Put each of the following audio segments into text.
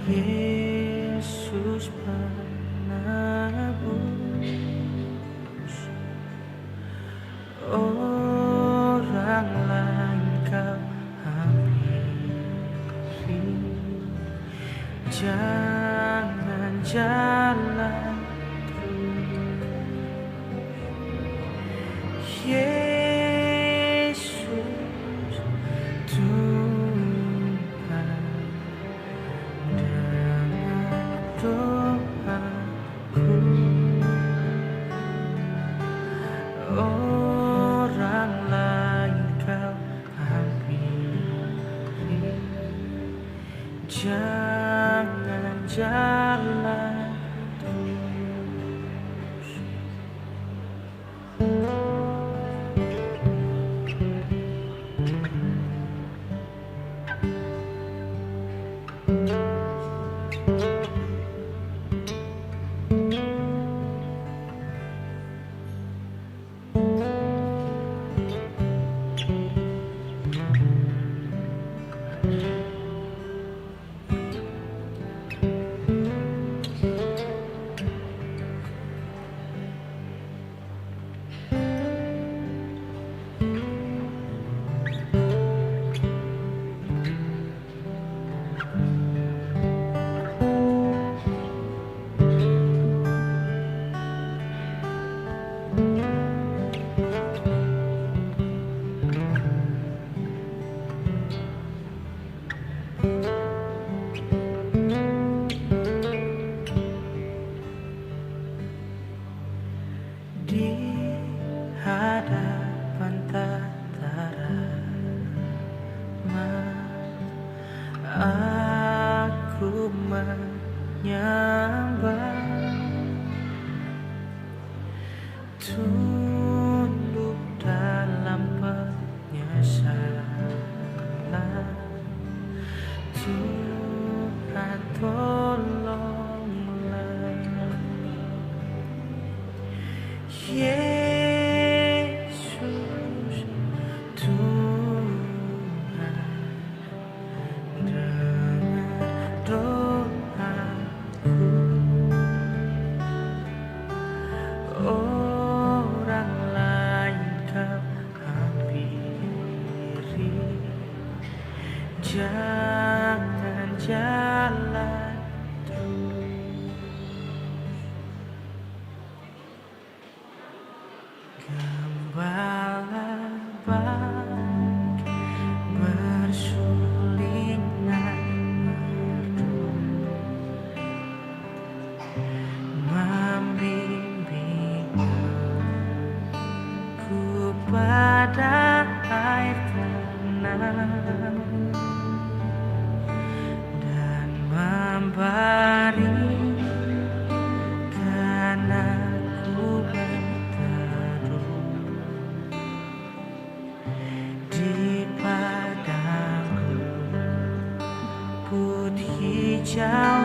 Yesus penebus, orang lain kau hampiri, jangan jalan terus. Yesus Tuhan, dengar doaku. Orang lain kau hampiri, jangan jalan terus. Di hadapan tataran aku menyembah, tunduk dalam penyesalan. Tuhan tolonglah. Yesus Tuhan, dengar doaku. Orang lain kau hampiri, jangan jalan terus. Gembala bangkit bersulingan merdu, membimbingku pada air tenang, dan memberikan aku berteduh di padang rumput hijau.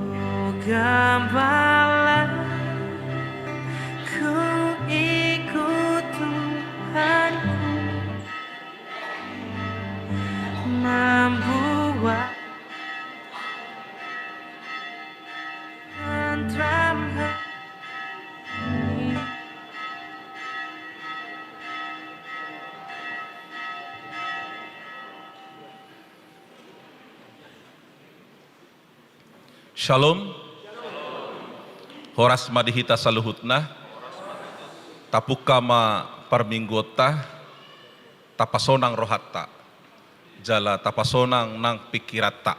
Oh gembala, ku ikut Tuhanku, membuat tentram hati. Shalom. Horas madihita saluhutna, tapukama parminggota, tapasonang rohatta, jala tapasonang nang pikirata,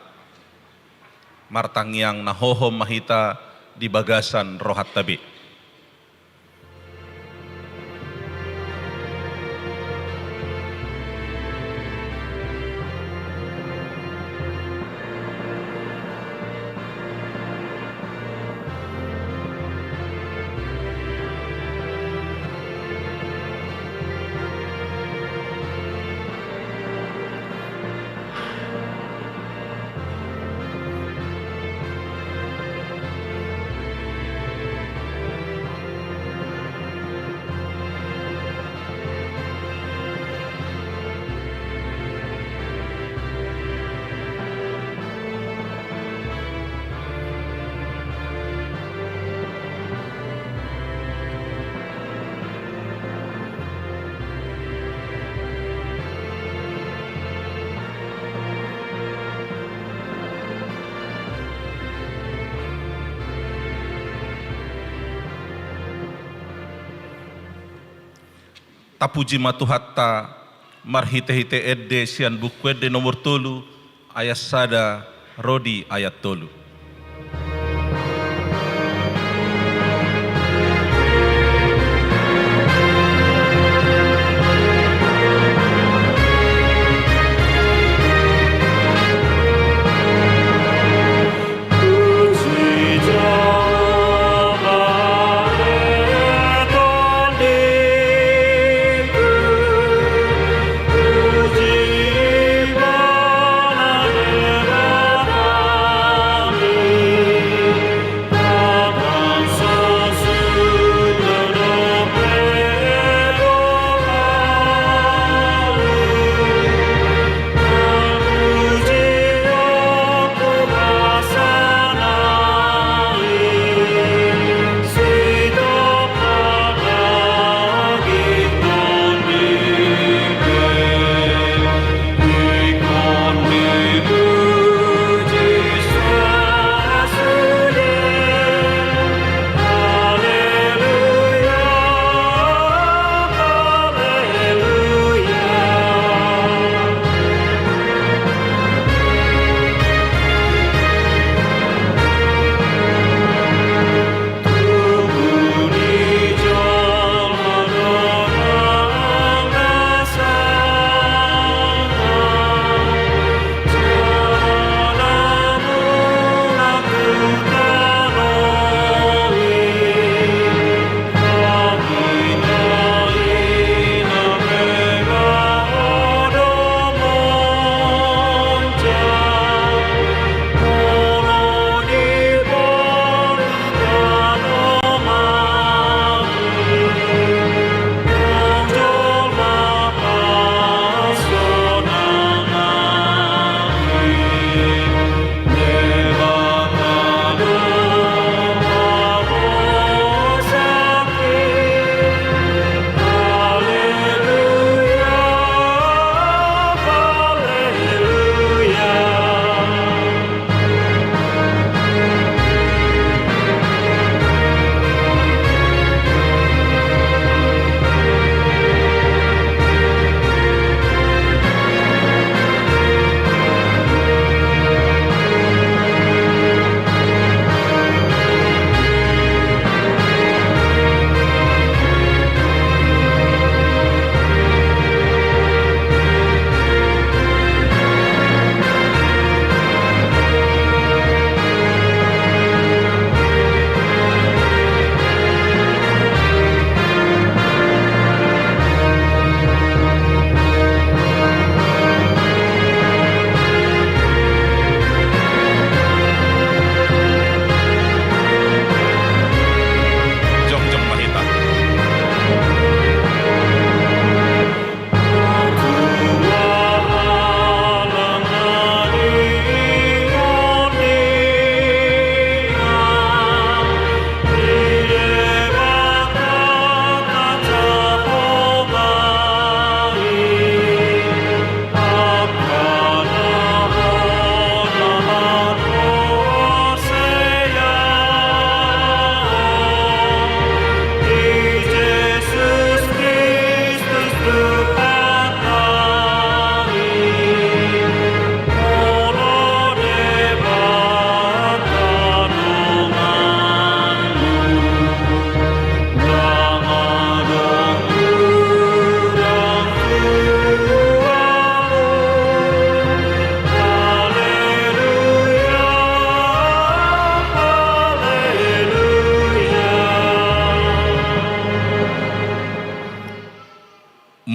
martangyang nahohom mahita di bagasan rohat tabi. kapuji matuhatta marhite-hite edde sian bukwede nomor tolu ayat sada rodi ayat tolu.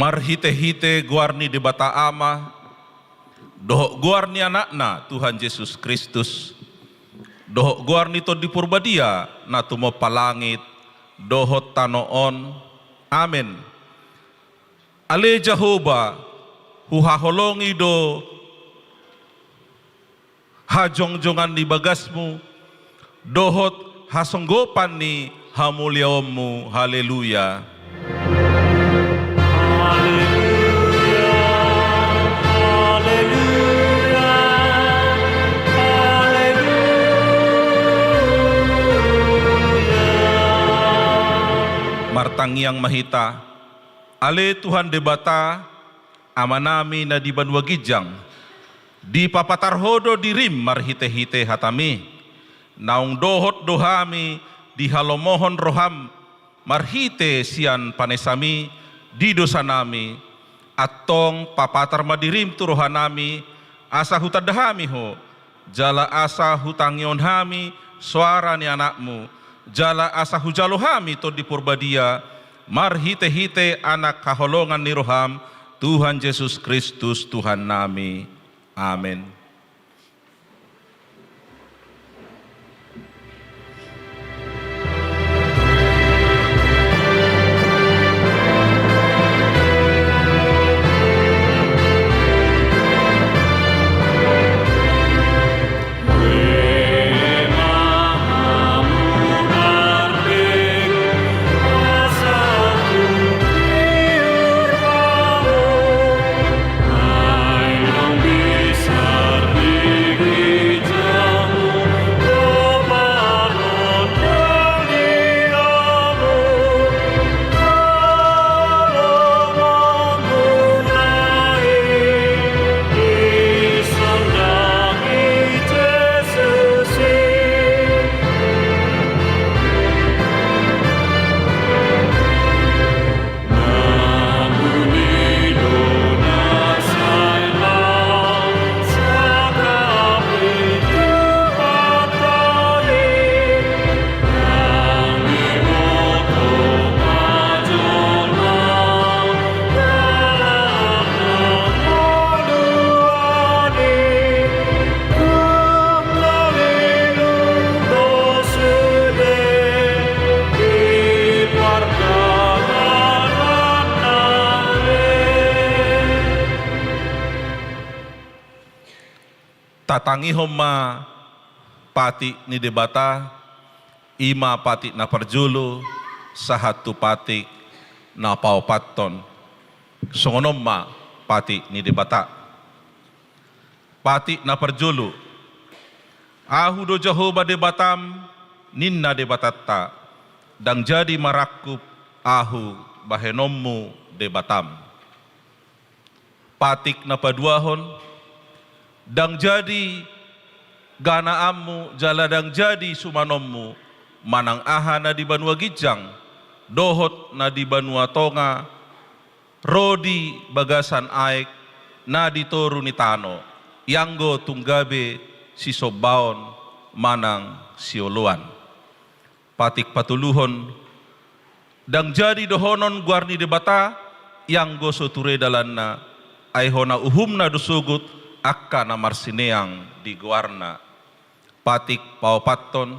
Marhite-hite guarni di bata ama, dohok guarni anakna Tuhan Yesus Kristus, dohok guarni to di purbadia na tumo palangit, dohot tanoon, amen. Ale Jehovah, huhaholongi do hajong-jongan ni bagasmu, dohot hasonggopan ni hamuliaommu, haleluya. Martangiang mahita, Ale Tuhan debata amanami na di banwa gijang, di papatarhodo dirim marhite-hite hatami, naung dohot dohami di halomohon roham marhite sian panesami di dosa nami, atong papatar madirim tu rohanami asa hutadahami ho, jala asa hutangyon hami suara ni anakmu, jala asa hujalohami to di purbadia, marhite-hite anak kaholongan ni roham Tuhan Yesus Kristus Tuhan nami. Amin. Tatangi homa pati ni debata, ima pati na parjulu, sahatu pati na paupaton. Songonom ma pati ni debata. Pati na parjulu, ahu do Jehovah debatam, ninna debatatta, dang jadi marakup ahu bahenommu debatam. Patik na paduahon, dang jadi ganaammu jala dang jadi sumanommu, manang aha na di banua gijang, dohot na di banua tonga, rodi bagasan aek na di toru ni tano, yanggo tunggabe si sobaon manang sioluan. Patik patuluhon, dang jadi dohonon guarni debata, yanggo soture dalanna, aihona uhumna dosugut, akka na marsineang di guarna. Patik paupaton,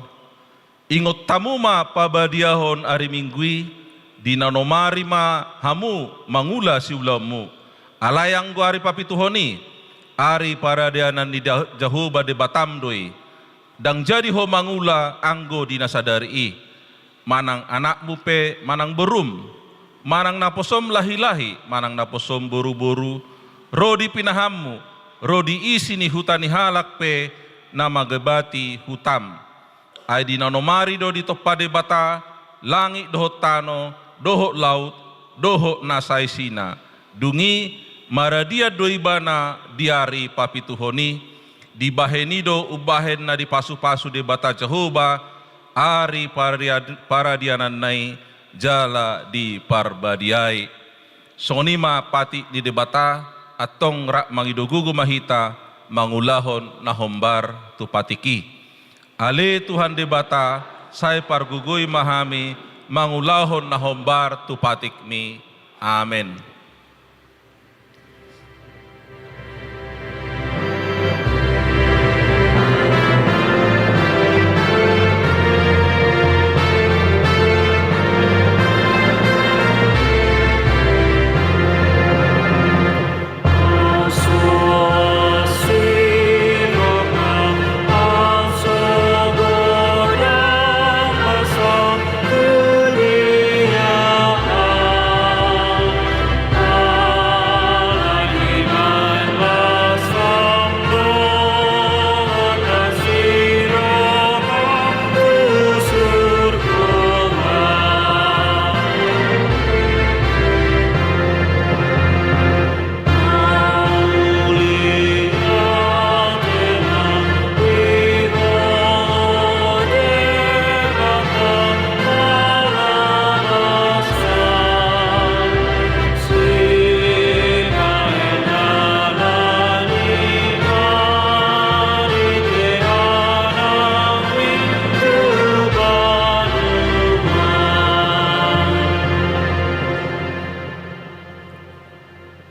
ingot tamuma pabadiahon ari minggui, di nanomari ma hamu mangula si ulamu, alayang guari papituhoni, ari paradianan di Jehovah de batamdoi, dang jadi ho mangula anggo di nasadari, manang anakmu pe manang berum, manang naposom lahi-lahi, manang naposom boru-boru, rodi pinahammu, rodi isi ni hutani halak pe nama gebati hutam. Ay di nanomari do di topade bata, langit dohot tano, dohot laut, dohot nasai sina. Dungi maradia doibana diari papituhoni, di bahenido ubahen na di pasu-pasu de bata Jehovah, ari paradianan nai jala di parbadiai. Sonima pati di debata, atong rak mangidugugu mahita mangulahon na hombar tu patiki. Ale Tuhan debata say pargugui mahami mangulahon na hombar tu patikmi. Amen.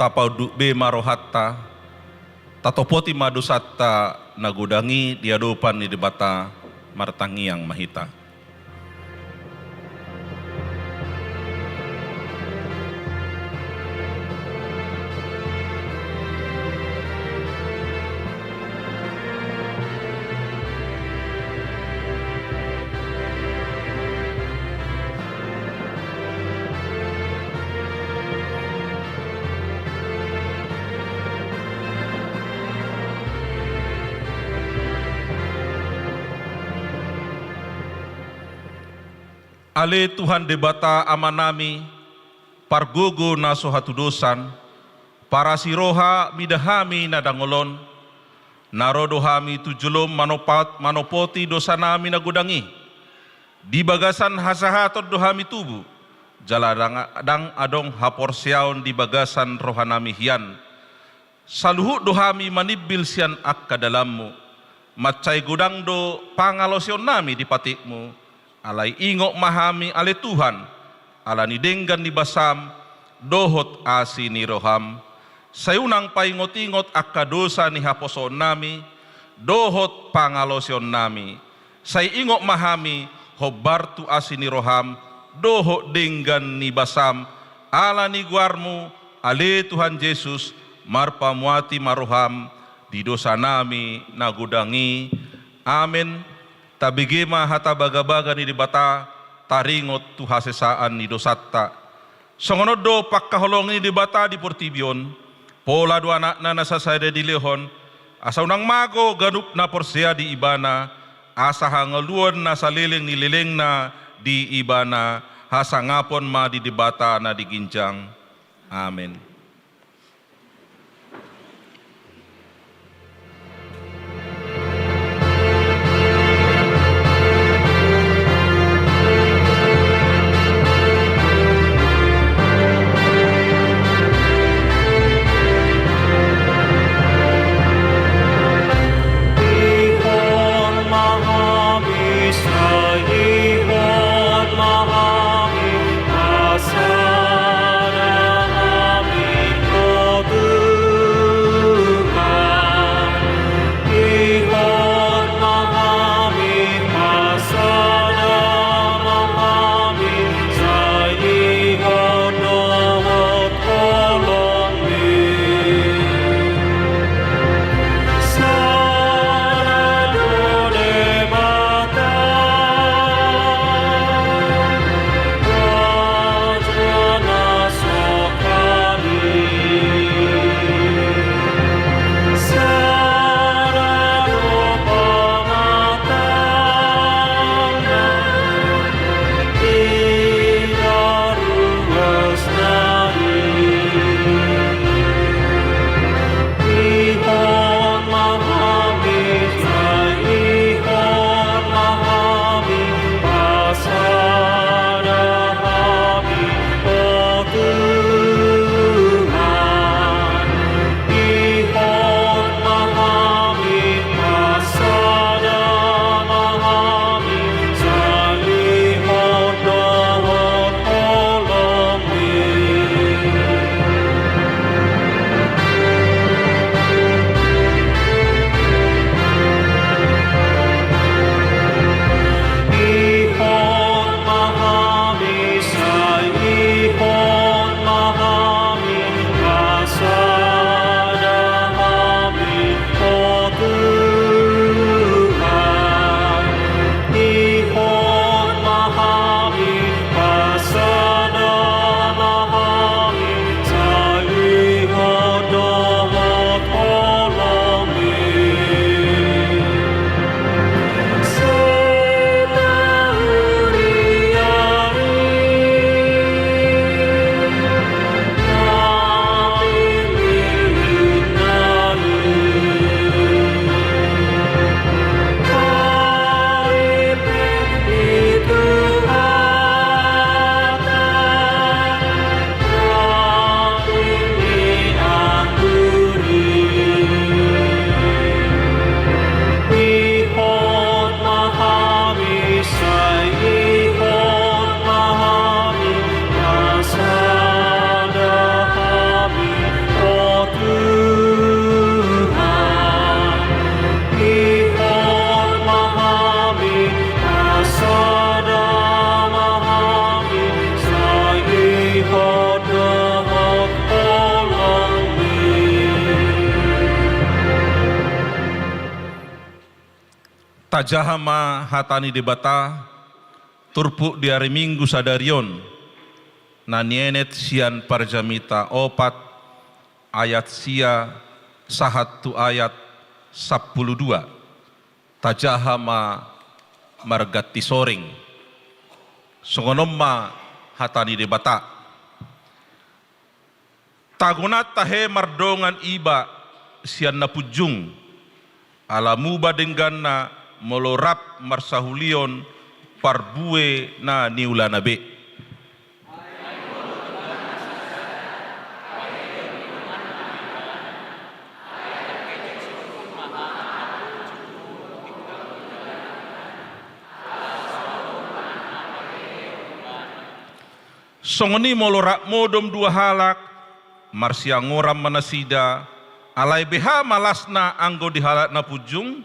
tapau be marohatta, tatopoti madusatta nagudangi diadupan ni debata martangiang mahita. Ale Tuhan debata amanami, pargugu na sohatudosan, para siroha midahami na dangolon, narodohami tujulom manopoti dosa nami nagudangi, di bagasan hasahatod dohami tubu, jaladang adong haporsiaon di bagasan rohanami hian, saluhu dohami manibil sian akka dalammu, macai gudang do pangalosion nami di patikmu, alai ingok mahami ale Tuhan, ala ni denggan ni basam, dohot asi ni roham, sayunang paingot-ingot akka dosa ni haposon nami, dohot pangalosion nami, say ingok mahami, hobartu asi ni roham, dohot denggan ni basam, ala ni guarmu, ale Tuhan Yesus, marpamuati maroham, di dosa nami nagudangi, amin. Tabigima hata baga-baga ni dibata taringot tu hasesaan ni dosatta. Songonodo pakkaholong ni dibata di Portibion, pola dua anak na nasasayda di Lehon, asa unang mago ganup na porsea di Ibana, asa hangaluan na saliling ni lileng na di Ibana, hasa ngapon ma di dibata na di Ginjang. Amen. Ihon mahami asara tajahama hatani debata turpu di hari Minggu sadarion na nienet sian parjamita opat ayat sia sahatu ayat 12 tajahama margati soring songonomma hatani debata tagunat tahe mardongan iba sian napujung alamuba dengganna molorap marsahulion parbue na niulanabe. Songoni molorak modom dua halak marsia ngoram manasida alai beha malasna anggo dihalak na pujung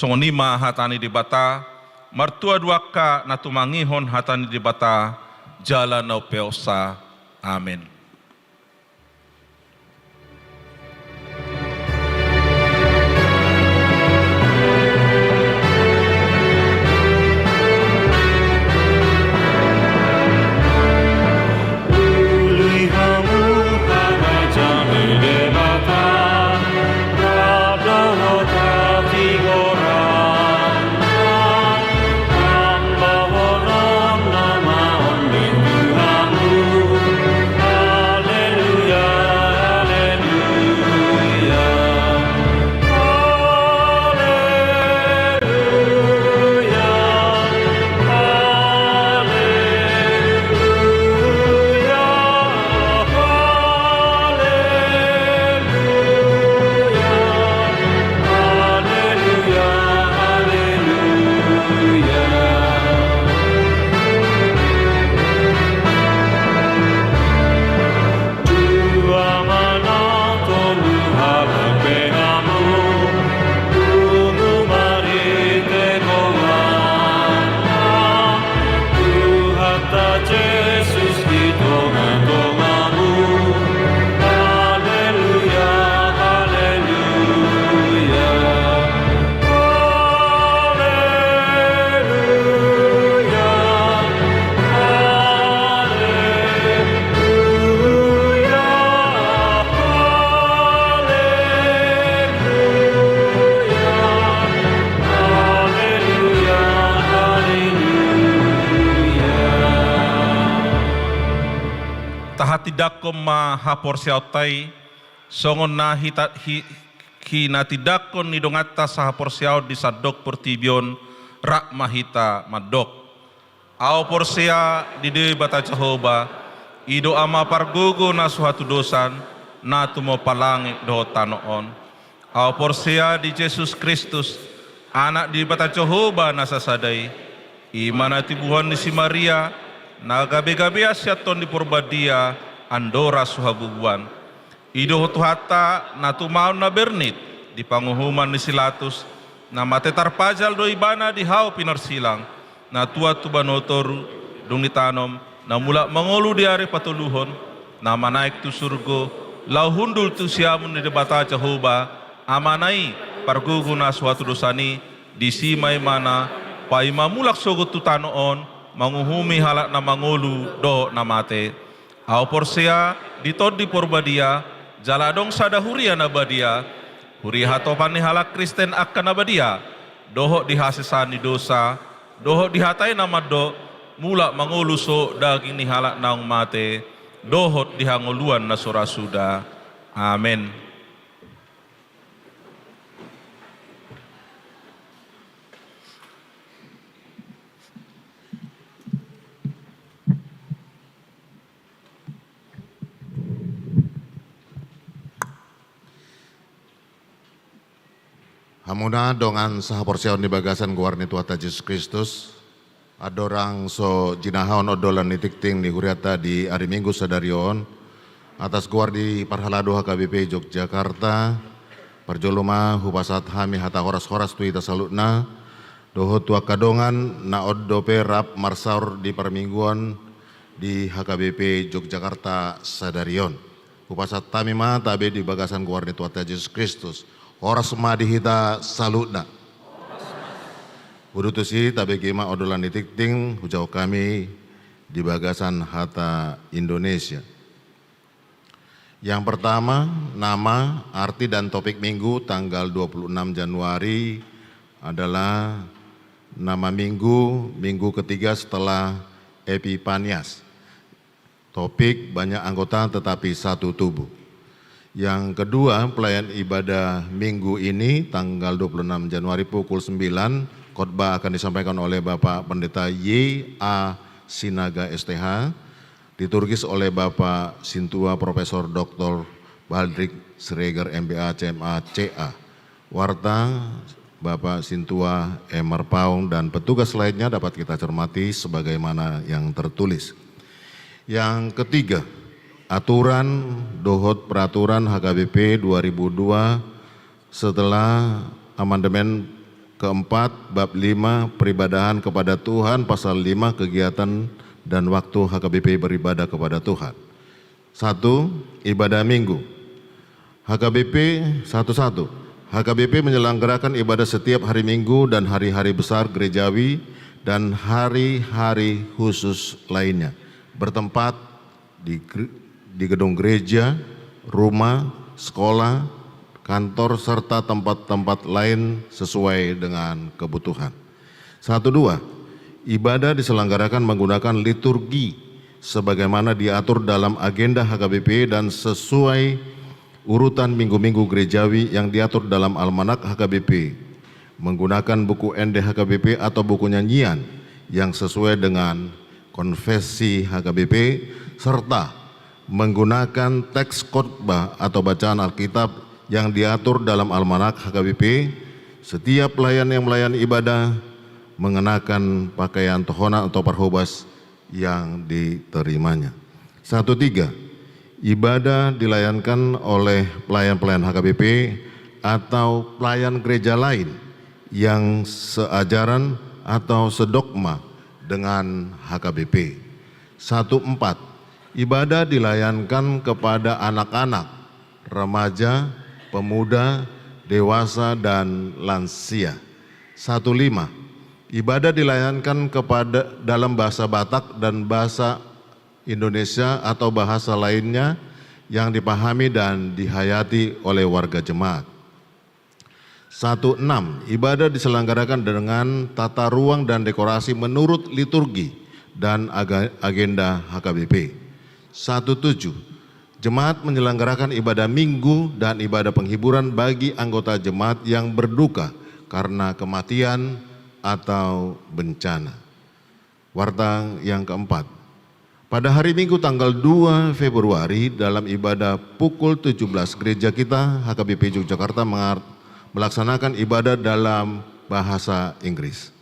songonima hatani debata martua duaka natumangihon hatani debata jala nau peosa. Amin. Tidakkom ma haporsiautai songon na hina tidakon ni dongata sa haporsiaut di sadok pertibion rak mahita madok au porsia di de bata Jehovah ido ama pargogo na suatu dosan na tumo palangi do tanoon au porsia di Yesus Kristus anak di bata Jehovah na sasadai imana tibuhan di si Maria na gabe-gabe asyaton di porbadia andora suhabubuan ido tuhata na tumaon na bernit di panguhuman ni Silatus na matetar pajal do ibana di hao pinarsilang na tua tubanotor dung nitanom na mula mangolu di ari patuluhon na manaik tu surgo lau hundul tu siamun di debata Jehovah amanai pargugu na suatu dosani di simay mana paima mulak sogot tu tanoon manguhumi halak na mangolu do na mate au porsia ditod di porbadia jaladong sadahuria nabadia huri hatopan ni halak Kristen akan nabadia doho dihasesani dosa doho dihatai nama do mula manguluso daging ni halak naung mate dohot dihanguluan na surasuda. Amin. Hamuna dongan sahaporsiaon di bagasan guarni tuata Yesus Kristus. Adorang so jinahaon odolan nitikting di huriata di hari Minggu sadarion. Atas guar di parhalado HKBP Yogyakarta. Parjoluma hupasat hami hata horas-horas tuita salutna. dohot tua kadongan na oddope rap marsaur di permingguan di HKBP Yogyakarta Sadarion. Upasat tamima tabe di bagasan guarni Tuhan Yesus Kristus. Horas madi hita salutna. Udutusi tabe kima odolan ditikting hujau kami di bagasan Hata Indonesia. Yang pertama, nama, arti dan topik minggu tanggal 26 Januari adalah nama minggu ketiga setelah Epifanias. Topik banyak anggota tetapi satu tubuh. Yang kedua, pelayan ibadah minggu ini tanggal 26 Januari pukul 9, khotbah akan disampaikan oleh Bapak Pendeta Y.A. Sinaga STH, diturgis oleh Bapak Sintua Profesor Dr. Baldrik Sreger MBA CMA CA. Warta Bapak Sintua Emer Paung dan petugas lainnya dapat kita cermati sebagaimana yang tertulis. Yang ketiga, aturan dohot peraturan HKBP 2002 setelah amandemen keempat bab 5 peribadahan kepada Tuhan pasal 5 kegiatan dan waktu HKBP beribadah kepada Tuhan. 1. Ibadah minggu. HKBP 11. HKBP menyelenggarakan ibadah setiap hari Minggu dan hari-hari besar gerejawi dan hari-hari khusus lainnya bertempat di gedung gereja, rumah, sekolah, kantor, serta tempat-tempat lain sesuai dengan kebutuhan. 1. 2. Ibadah diselenggarakan menggunakan liturgi sebagaimana diatur dalam agenda HKBP dan sesuai urutan minggu-minggu gerejawi yang diatur dalam almanak HKBP, menggunakan buku ND HKBP atau buku nyanyian yang sesuai dengan konfesi HKBP, serta menggunakan teks khotbah atau bacaan Alkitab yang diatur dalam almanak HKBP. Setiap pelayan yang melayani ibadah mengenakan pakaian tohona atau parhobas yang diterimanya. 1. 3. Ibadah dilayankan oleh pelayan-pelayan HKBP atau pelayan gereja lain yang seajaran atau sedogma dengan HKBP. 1. 4. Ibadah dilayankan kepada anak-anak, remaja, pemuda, dewasa, dan lansia. 1. 5. Ibadah dilayankan kepada dalam bahasa Batak dan bahasa Indonesia atau bahasa lainnya yang dipahami dan dihayati oleh warga jemaat. 1. 6. Ibadah diselenggarakan dengan tata ruang dan dekorasi menurut liturgi dan agenda HKBP. 1. 7. Jemaat menyelenggarakan ibadah minggu dan ibadah penghiburan bagi anggota jemaat yang berduka karena kematian atau bencana. Warta yang keempat. Pada hari Minggu tanggal 2 Februari dalam ibadah pukul 17 gereja kita HKBP Yogyakarta melaksanakan ibadah dalam bahasa Inggris.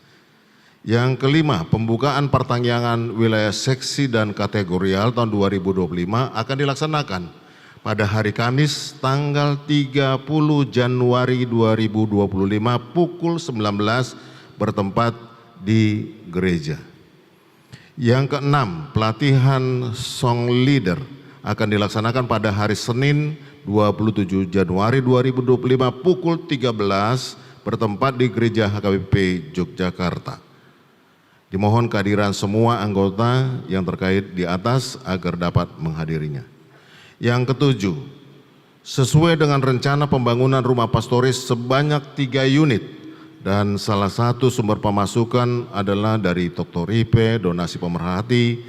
Yang kelima, pembukaan pertanyaan wilayah seksi dan kategorial tahun 2025 akan dilaksanakan pada hari Kamis tanggal 30 Januari 2025 pukul 19 bertempat di gereja. Yang keenam, pelatihan song leader akan dilaksanakan pada hari Senin 27 Januari 2025 pukul 13 bertempat di Gereja HKBP Yogyakarta. Dimohon kehadiran semua anggota yang terkait di atas agar dapat menghadirinya. Yang ketujuh, sesuai dengan rencana pembangunan rumah pastoris sebanyak 3 unit dan salah satu sumber pemasukan adalah dari Toktoripe, donasi pemerhati,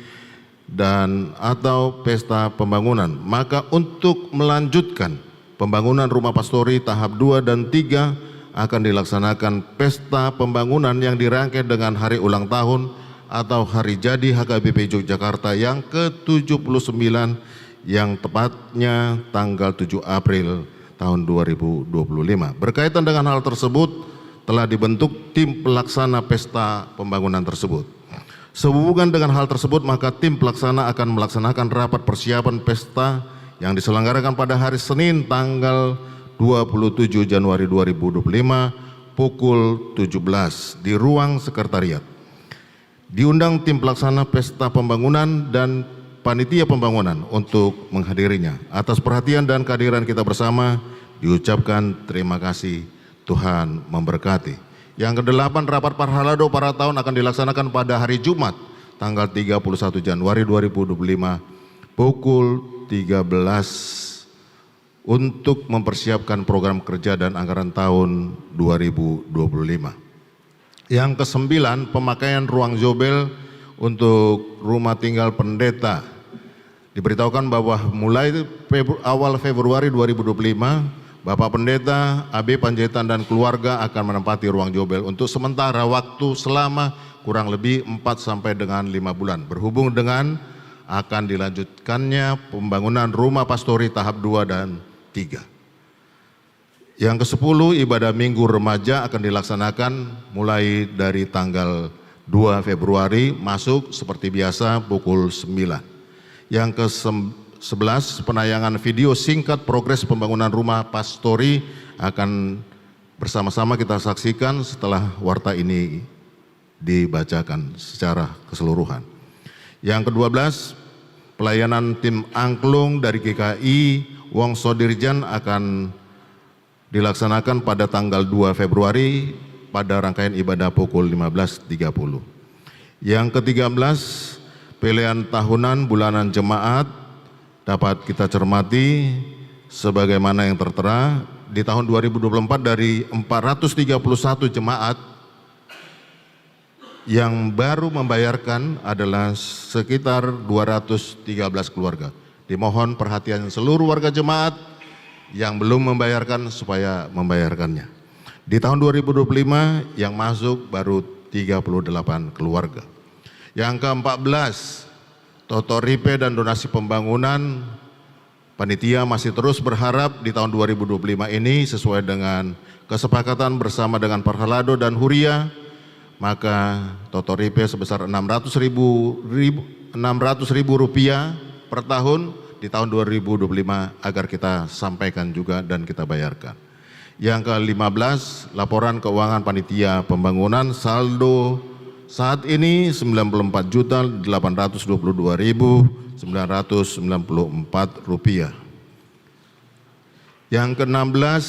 dan atau pesta pembangunan. Maka untuk melanjutkan pembangunan rumah pastori tahap 2 dan 3 akan dilaksanakan pesta pembangunan yang dirangkai dengan hari ulang tahun atau hari jadi HKBP Yogyakarta yang ke-79 yang tepatnya tanggal 7 April tahun 2025. Berkaitan dengan hal tersebut, telah dibentuk tim pelaksana pesta pembangunan tersebut. Sehubungan dengan hal tersebut, maka tim pelaksana akan melaksanakan rapat persiapan pesta yang diselenggarakan pada hari Senin tanggal 27 Januari 2025 pukul 17 di ruang sekretariat. Diundang tim pelaksana pesta pembangunan dan panitia pembangunan untuk menghadirinya. Atas perhatian dan kehadiran kita bersama, diucapkan terima kasih, Tuhan memberkati. Yang ke-8, rapat Parhalado para tahun akan dilaksanakan pada hari Jumat, tanggal 31 Januari 2025, pukul 13 untuk mempersiapkan program kerja dan anggaran tahun 2025. Yang ke-9, pemakaian ruang Jobel untuk rumah tinggal pendeta. Diberitahukan bahwa mulai awal Februari 2025, Bapak Pendeta AB Panjaitan dan keluarga akan menempati ruang Jobel untuk sementara waktu selama kurang lebih 4 sampai dengan 5 bulan. Berhubung dengan akan dilanjutkannya pembangunan rumah pastori tahap 2 dan 3. Yang ke-10, ibadah Minggu Remaja akan dilaksanakan mulai dari tanggal 2 Februari masuk seperti biasa pukul 9. Yang ke-11, penayangan video singkat progres pembangunan rumah pastori akan bersama-sama kita saksikan setelah warta ini dibacakan secara keseluruhan. Yang ke-12, pelayanan tim angklung dari GKI Wongso Dirjan akan dilaksanakan pada tanggal 2 Februari pada rangkaian ibadah pukul 15.30. Yang ke-13, pilihan tahunan bulanan jemaat dapat kita cermati sebagaimana yang tertera di tahun 2024 dari 431 jemaat yang baru membayarkan adalah sekitar 213 keluarga. Dimohon perhatian seluruh warga jemaat yang belum membayarkan supaya membayarkannya. Di tahun 2025 yang masuk baru 38 keluarga. Yang ke-14, Toto Ripe dan donasi pembangunan. Panitia masih terus berharap di tahun 2025 ini sesuai dengan kesepakatan bersama dengan Parhalado dan Huria, maka Toto Ripe sebesar 600.000 rupiah per tahun di tahun 2025 agar kita sampaikan juga dan kita bayarkan. Yang ke-15, laporan keuangan panitia pembangunan saldo saat ini 94.822.994 rupiah. Yang ke-16,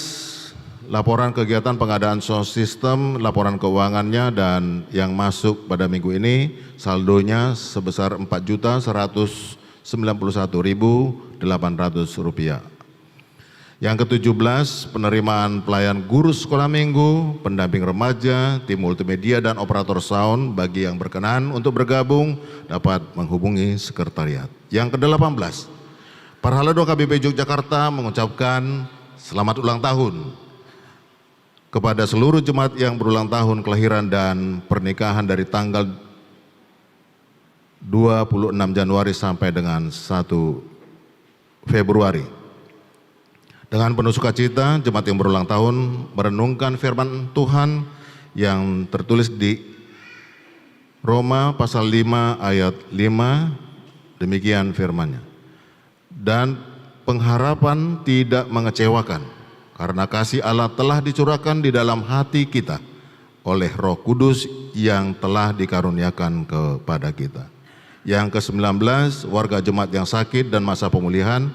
laporan kegiatan pengadaan sound system, laporan keuangannya dan yang masuk pada minggu ini saldonya sebesar 4.191.800 rupiah. Yang ke-17, penerimaan pelayan guru sekolah minggu, pendamping remaja, tim multimedia dan operator sound. Bagi yang berkenan untuk bergabung dapat menghubungi sekretariat. Yang ke-18, Parhalado KBP Yogyakarta mengucapkan selamat ulang tahun kepada seluruh jemaat yang berulang tahun kelahiran dan pernikahan dari tanggal 26 Januari sampai dengan 1 Februari. Dengan penuh sukacita, jemaat yang berulang tahun merenungkan firman Tuhan yang tertulis di Roma pasal 5 ayat 5, demikian firman-Nya. Dan pengharapan tidak mengecewakan, karena kasih Allah telah dicurahkan di dalam hati kita oleh Roh Kudus yang telah dikaruniakan kepada kita. Yang ke-19, warga jemaat yang sakit dan masa pemulihan,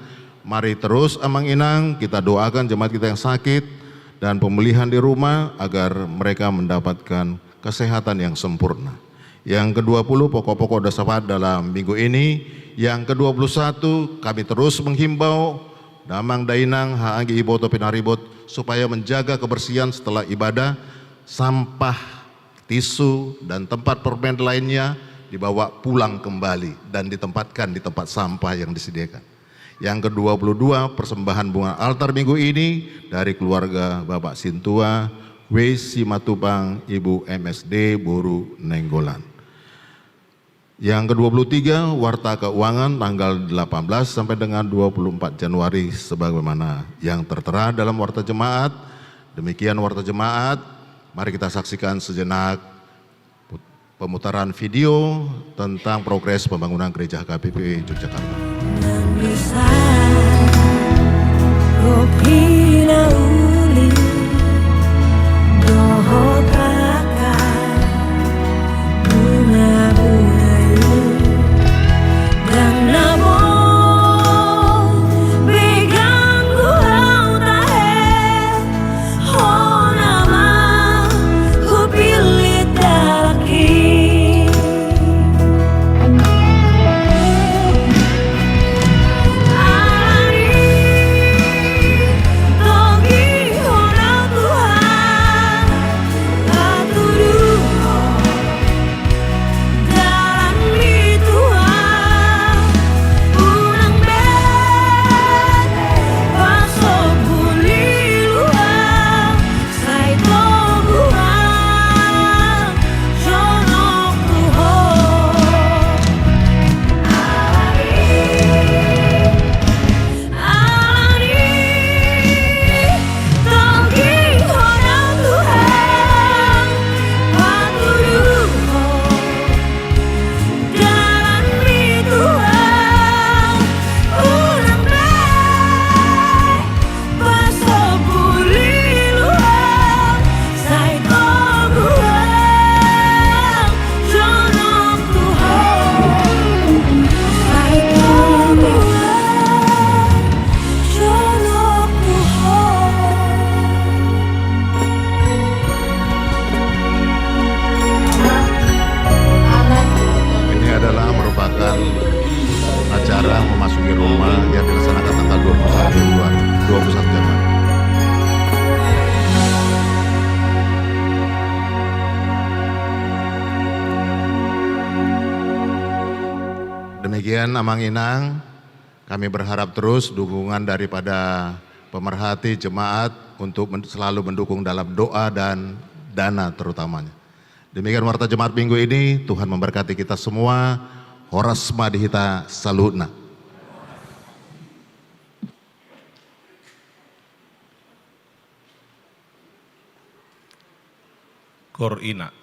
mari terus amang-inang kita doakan jemaat kita yang sakit dan pemulihan di rumah agar mereka mendapatkan kesehatan yang sempurna. Yang ke-20, pokok-pokok dasar dalam minggu ini. Yang ke-21, kami terus menghimbau Damang Dainang Haanggi Iboto Pinaribot supaya menjaga kebersihan setelah ibadah, sampah, tisu, dan tempat permen lainnya dibawa pulang kembali dan ditempatkan di tempat sampah yang disediakan. Yang ke-22, persembahan bunga altar minggu ini dari keluarga Bapak Sintua, W. Simatupang, Ibu MSD, Boru Nenggolan. Yang ke-23, warta keuangan tanggal 18 sampai dengan 24 Januari sebagaimana yang tertera dalam warta jemaat. Demikian warta jemaat, mari kita saksikan sejenak pemutaran video tentang progres pembangunan gereja KBP Yogyakarta. Kopi lauli, Sekalian Amang Inang, kami berharap terus dukungan daripada pemerhati jemaat untuk selalu mendukung dalam doa dan dana terutamanya. Demikian warta jemaat minggu ini, Tuhan memberkati kita semua. Horas madihita salutna. Korina.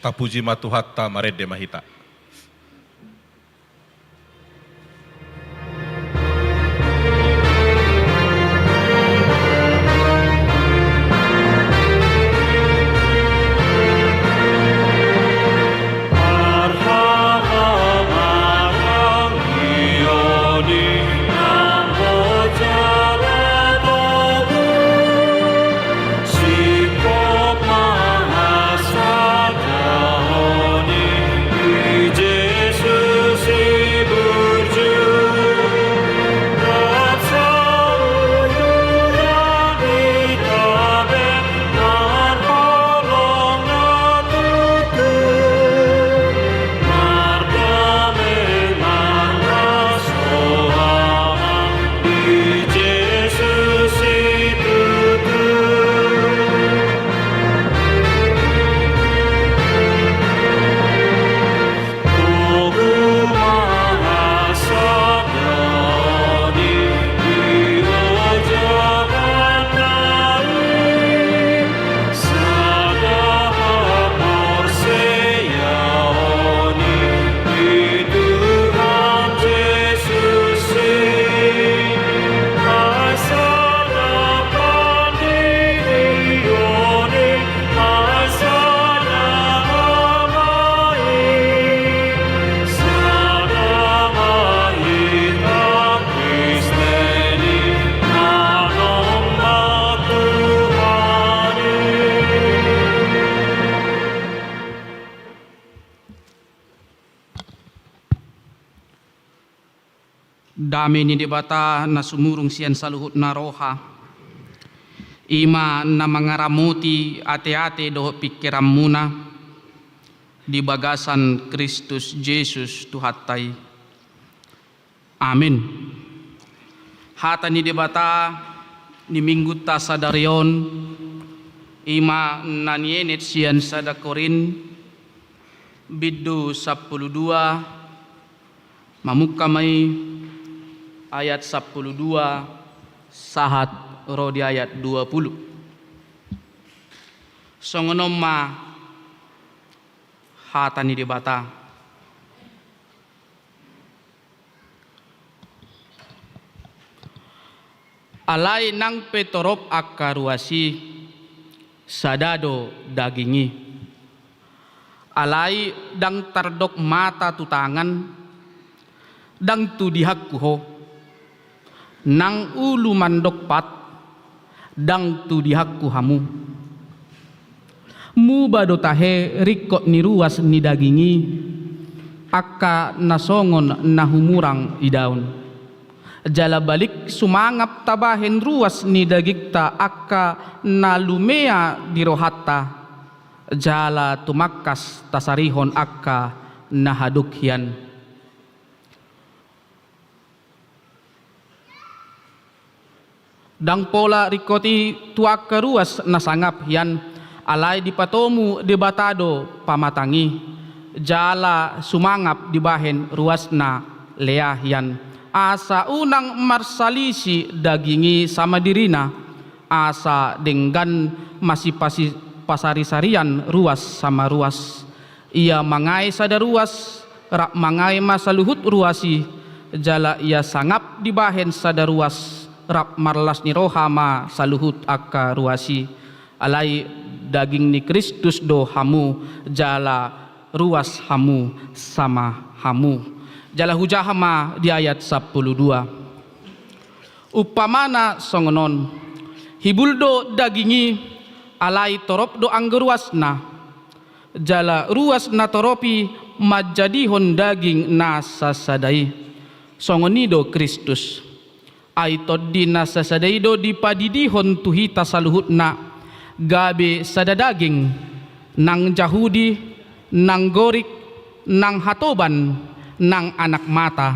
Tapuji matuhatta marede mahita. Dami ni dibata na sumurung siyan sa luhut na roha. Ima na mangaramuti ate-ate do pikiram muna di bagasan Kristus Jesus Tuhatay. Amin. Hata ni dibata ni minggu ta sa darion ima nanienit siyan sa dakorin biddu 12 mamukamay ayat 12 sahat rodi ayat 20. Songonom ma hata ni dibata. Alay nang petorop akaruasi sadado dagingi. Alay dang tardok mata tutangan dang tudihak kuho. Nang ulu mandok pat dang tudihak kuhamu. Mubado tahe rikot ni ruas ni dagingi akka nasongon nahumurang idaun. Jala balik sumangap tabahen ruas ni dagigta akka nalumea dirohatta. Jala tumakkas tasarihon akka nahadukhian. Dang pola rikoti tuak keruas nasangap yan alay di patomu debatado pamatangi jala sumangap dibahen ruas na leah yan asa unang marsalisi dagingi sama dirina asa denggan masih pasari-sarian ruas sama ruas ia mangai sada ruas rak mangai masaluhut ruasi jala ia sangap dibahen sada ruas rap marlas ni rohama saluhut akka ruasi alai daging ni Kristus do hamu jala ruas hamu sama hamu jala hujahama di ayat 12. Upamana songonon hibuldo dagingi alai torop do anggeruasna jala ruas na toropi majadihon daging na sasadai songonido Kristus ay toddi na sasadaido di padidihon tuhita saluhut na gabi sadadaging nang Jahudi nang gorik nang hatoban nang anak mata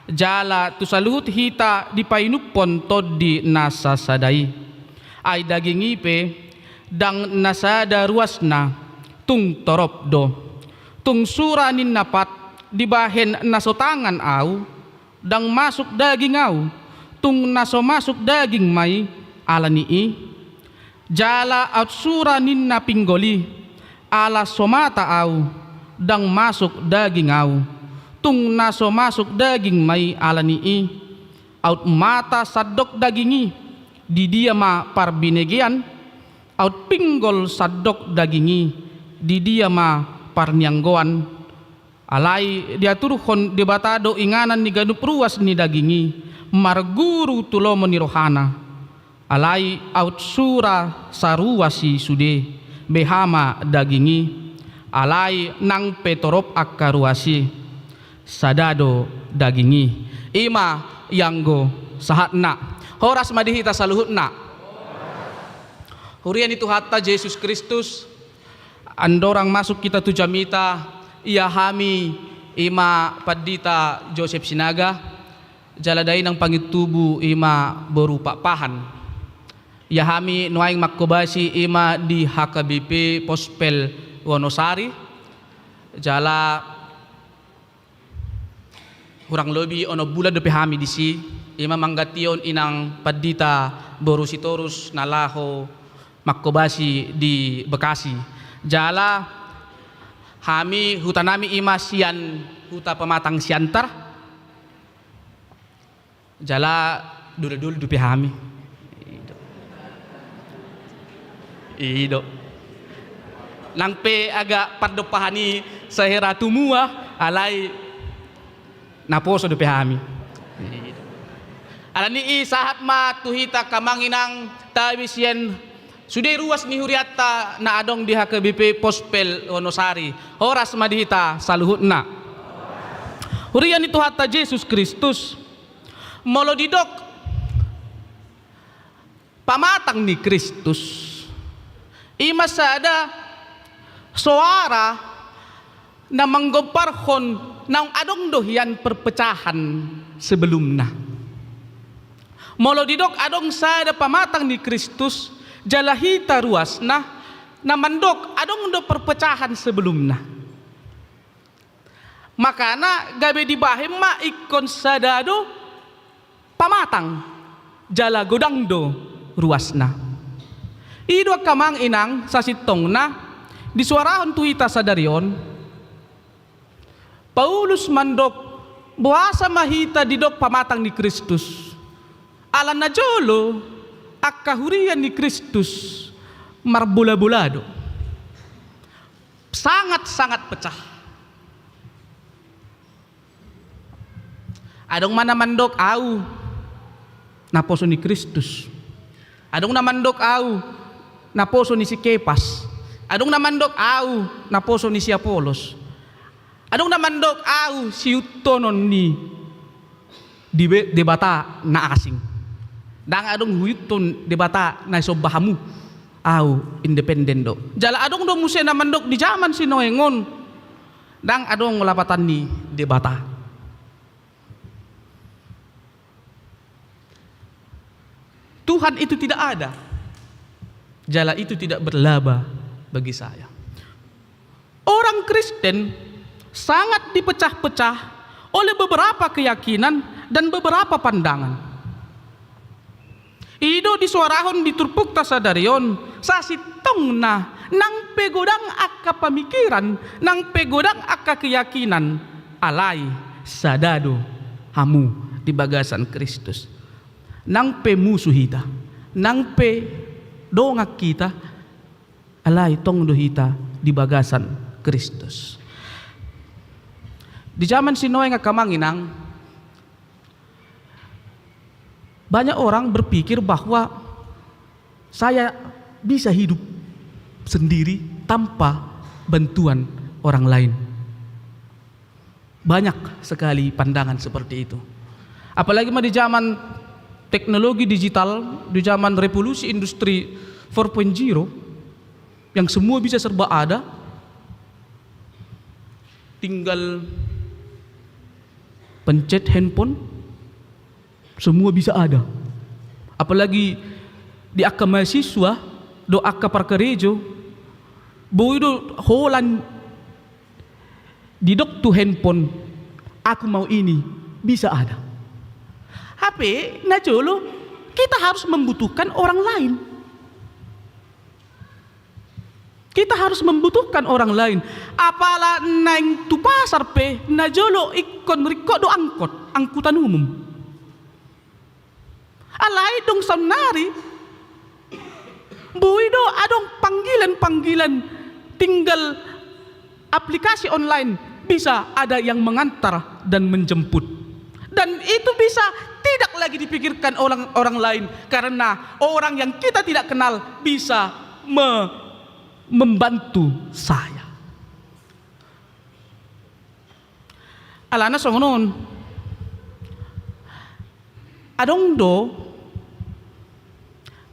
jala tu saluhut hita di painupon toddi na sasadai ay daging ipe dang nasada ruas na tung torop do tung suranin napat dibahen nasotangan au dang masuk daging au tung naso masuk daging may alanii jala at suranin na pinggoli ala somata au dang masuk daging au tung naso masuk daging mai ala nii aut mata sadok dagingi di dia ma parbinegian aut pinggol sadok dagingi di dia ma parnianggoan alai diatur hon debatado inganan ni ganup ruas ni dagingi marguru tulo menirohana alai aut sura saruasi sude behama dagingi alai nang petorop akaruasi sadado dagingi ima yanggo sahatna horas madihita saluhutna hurian itu hatta Yesus Kristus andorang masuk kita tu jamita ia hami ima padita Joseph Sinaga jaladai nang pangitubu ima berupa pahan ya hami nuaing makobasi ima di HKBP Pospel Wonosari jala kurang lebih ono bulan depe hami disi ima manggation inang padita borusi torus nalaho makobasi di Bekasi jala hami hutanami ima sian huta pematang siantar jala dulu dupi hami ido langpe agak pardopahani sehera tumua alai naposo dupi hami alani sahat ma tuhita kamanginang tabisien sudah ruas ni huriata na adong di HKBP Pospel Wonosari horas madihita saluhutna hurian itu hatta Yesus Kristus molodidok pamatang ni Kristus ima sada suara na manggoparhon nang adong dohian perpecahan sebelumna molodidok adong sada pamatang ni Kristus jalahita ruasna na mandok adong do perpecahan sebelumna makana gabe dibahim ma ikon sadado pamatang jala godangdo ruasna ido kamang inang sasitongna disuarahon tuhita sadarion Paulus mandok buasa mahita didok pamatang ni Kristus ala najolo akkahurian ni Kristus marbula-bulado sangat-sangat pecah adong mana mandok au naposo ni Kristus adong namandok au naposo ni si Kepas adong namandok au naposo ni si Apolos adong namandok au si utonon ni debata na asing dang adong huiton debata na sobahamu au independen do jala adong do muse namandok di zaman si Noengon dang adong lapatan ni debata Tuhan itu tidak ada jala itu tidak berlaba bagi saya orang Kristen sangat dipecah-pecah oleh beberapa keyakinan dan beberapa pandangan ido disuarahon diturpuk tasadarion sasitong na nang pegodang akka pamikiran nang pegodang akka keyakinan alai sadado hamu di bagasan Kristus nang pe musuhita nang pe dongak kita alai tong dohita di bagasan Kristus di zaman si Noe nga kamanginang banyak orang berpikir bahwa saya bisa hidup sendiri tanpa bantuan orang lain banyak sekali pandangan seperti itu apalagi di zaman teknologi digital di zaman revolusi industri 4.0 yang semua bisa serba ada tinggal pencet handphone semua bisa ada apalagi di akka mahasiswa do akka parkarejo boido holan di dok tu handphone aku mau ini bisa ada HP najolo kita harus membutuhkan orang lain Kita harus membutuhkan orang lain. Apalah naing tu pasar pe, na jolo ikon riko do angkutan umum. Alai dong samnari. Bui do adong panggilan-panggilan, tinggal aplikasi online bisa ada yang mengantar dan menjemput. Dan itu bisa tidak lagi dipikirkan orang lain, karena orang yang kita tidak kenal bisa membantu saya. Alana songonon. Adong do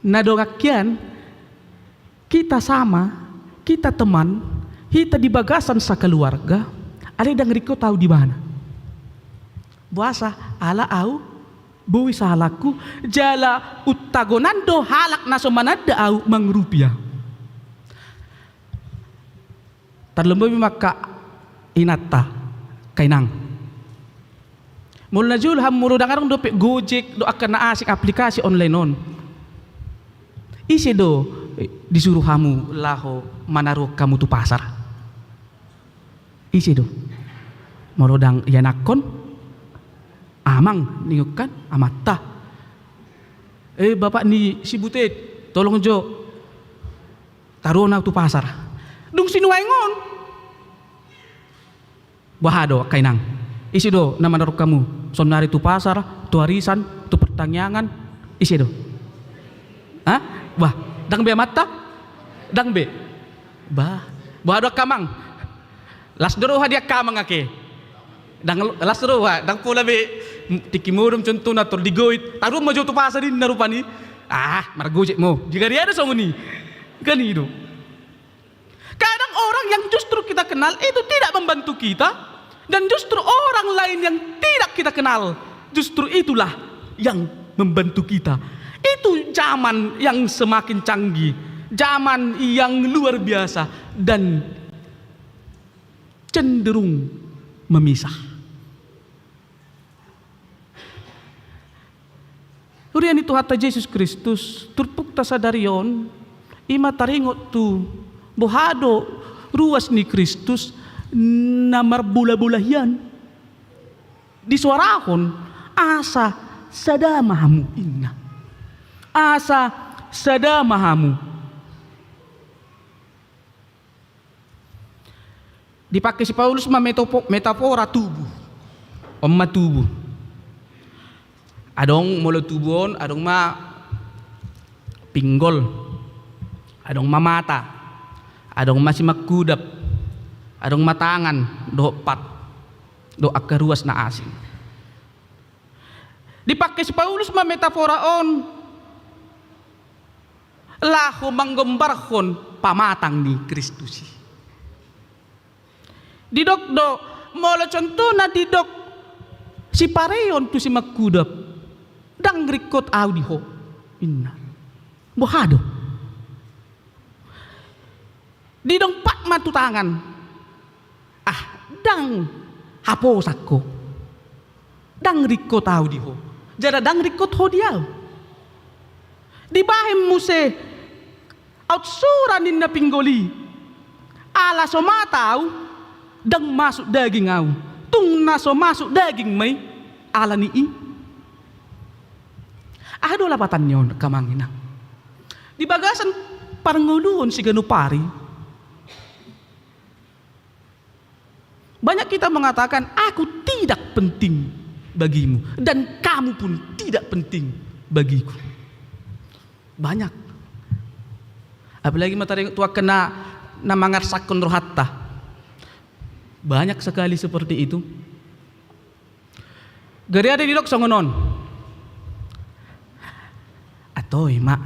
nadongakyan kita sama, kita teman, kita di bagasan sa keluarga. Ada dang riko tahu di mana? Buasa ala au buwi salaku jala utagonando halak naso manada au mangrupiah. Tarlembo maka inata kainang. Mula jul ham mulu dangarang do pe Gojek do akan naasik aplikasi online on. Isi do disuruh kamu laho manaruh kamu tu pasar. Isi do. Morodang yanakon amang ningukan amata. Bapak ni si butet tolong jo taruh na tu pasar. Dung sinuwaingon. Bahado kainang. Isi do nama naruh kamu. Sonari tu pasar, tu arisan, tu pertanyaan. Isi do. Hah? Wah, dang be mata? Dang be. Bahado kamang. Las doro hadiah kamang ake. Dang las doro dang pula be tikimurum contoh na tor digoit. Taruh mo jo tu pasar din narupani. Margojek mo. Jika dia ada songoni. Kan itu. Kadang orang yang justru kita kenal itu tidak membantu kita, dan justru orang lain yang tidak kita kenal justru itulah yang membantu kita. Itu zaman yang semakin canggih, zaman yang luar biasa dan cenderung memisah. Urian itu hatta Yesus Kristus turpukta sadarion ima taringot tu bohado ruas ni Kristus na marbula-bulahian disuarahon asa sadamahamu inna asa sadamahamu. Dipakai si Paulus metafora tubuh omma tubuh. Adong molo tubon, adong ma pinggol, adong mamata, adong masih makudap, adong matangan, do pat, do akaruas na asin. Dipakai si Paulus ma metaforaon, lahu manggambarhon pamatang ni Kristus. Didok do, molo contoh na didok si pareon tu si makudap. Dang rikot audio inna bohado di dong pak matu tangan dang hapos ako dang rikot audio jada dang rikot hodiaw di bahem muse outsuran din na pinggoli ala somataw dang masuk daging au tung naso masuk daging may ala ni Ado lapatan yon kamangina. Di bagasan paranguluon si Ganupari. Banyak kita mengatakan aku tidak penting bagimu dan kamu pun tidak penting bagiku. Banyak. Apalagi materi tua kena namangarsakon rohatta. Banyak sekali seperti itu. Gari ada di dok songonon. Atoy mak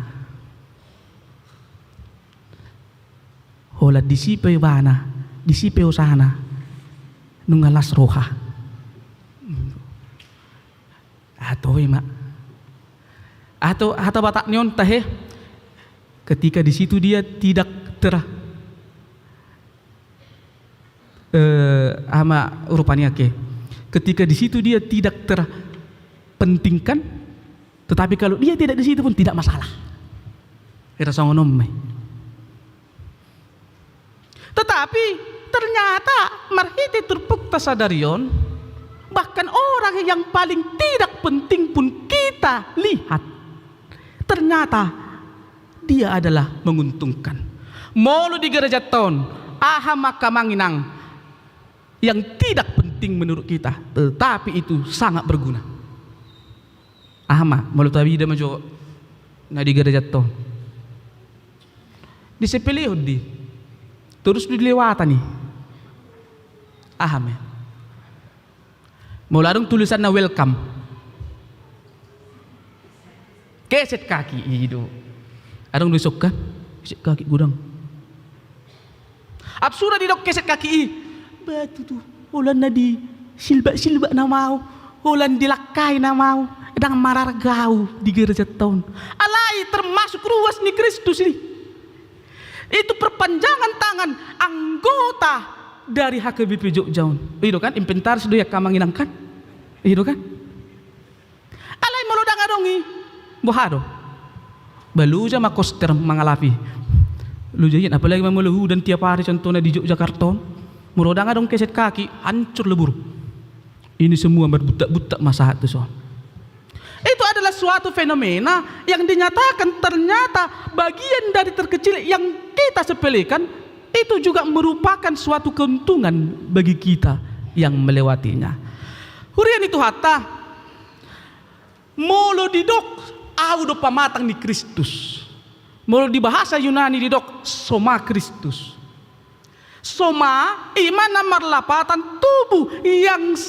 hola disipe bana disipe sana nungalas roha atoy mak atau batak nyon tahe ketika di situ dia tidak ama rupanya ketika di situ dia tidak terpentingkan. Tetapi kalau dia tidak di situ pun tidak masalah. Kita songonom. Tetapi ternyata marhiti turpukta sadarion, bahkan orang yang paling tidak penting pun kita lihat, ternyata dia adalah menguntungkan. Molo di gereja tahun, aha maka manginang yang tidak penting menurut kita, tetapi itu sangat berguna. Ahma, molo tabi dia majo na di gereja tahun. Disepelihod di, terus dilewatan nih. Aham ya. Mula dong tulisan na welcome. Keset kaki itu. Adong besok kan? Keset kaki gudang. Absurda di dok keset kaki. Batu tuh. Ulan na di silba na mau. Ulan dilakai na mau. Edang marargau di gereja tahun. Alai termasuk ruas ni Kristus ini. Itu perpanjangan tangan anggota dari HKBP Jogjaun. Itu kan inventaris do ya kamanginangkan. Itu kan. Alai melodang adongi. Bohado. Baluja makoster mangalapi. Lu jayin apalagi mameluhu dan tiap hari contohnya di Yogyakarta. Melodang adong keset kaki hancur lebur. Ini semua berbutak-butak masahat tuh soal. Itu adalah suatu fenomena yang dinyatakan ternyata bagian dari terkecil yang kita sepelekan itu juga merupakan suatu keuntungan bagi kita yang melewatinya. Hurian itu hatta molo didok audo pamatang di Kristus. Molo di bahasa Yunani didok soma Kristus. Soma imana marlapatan tubuh yang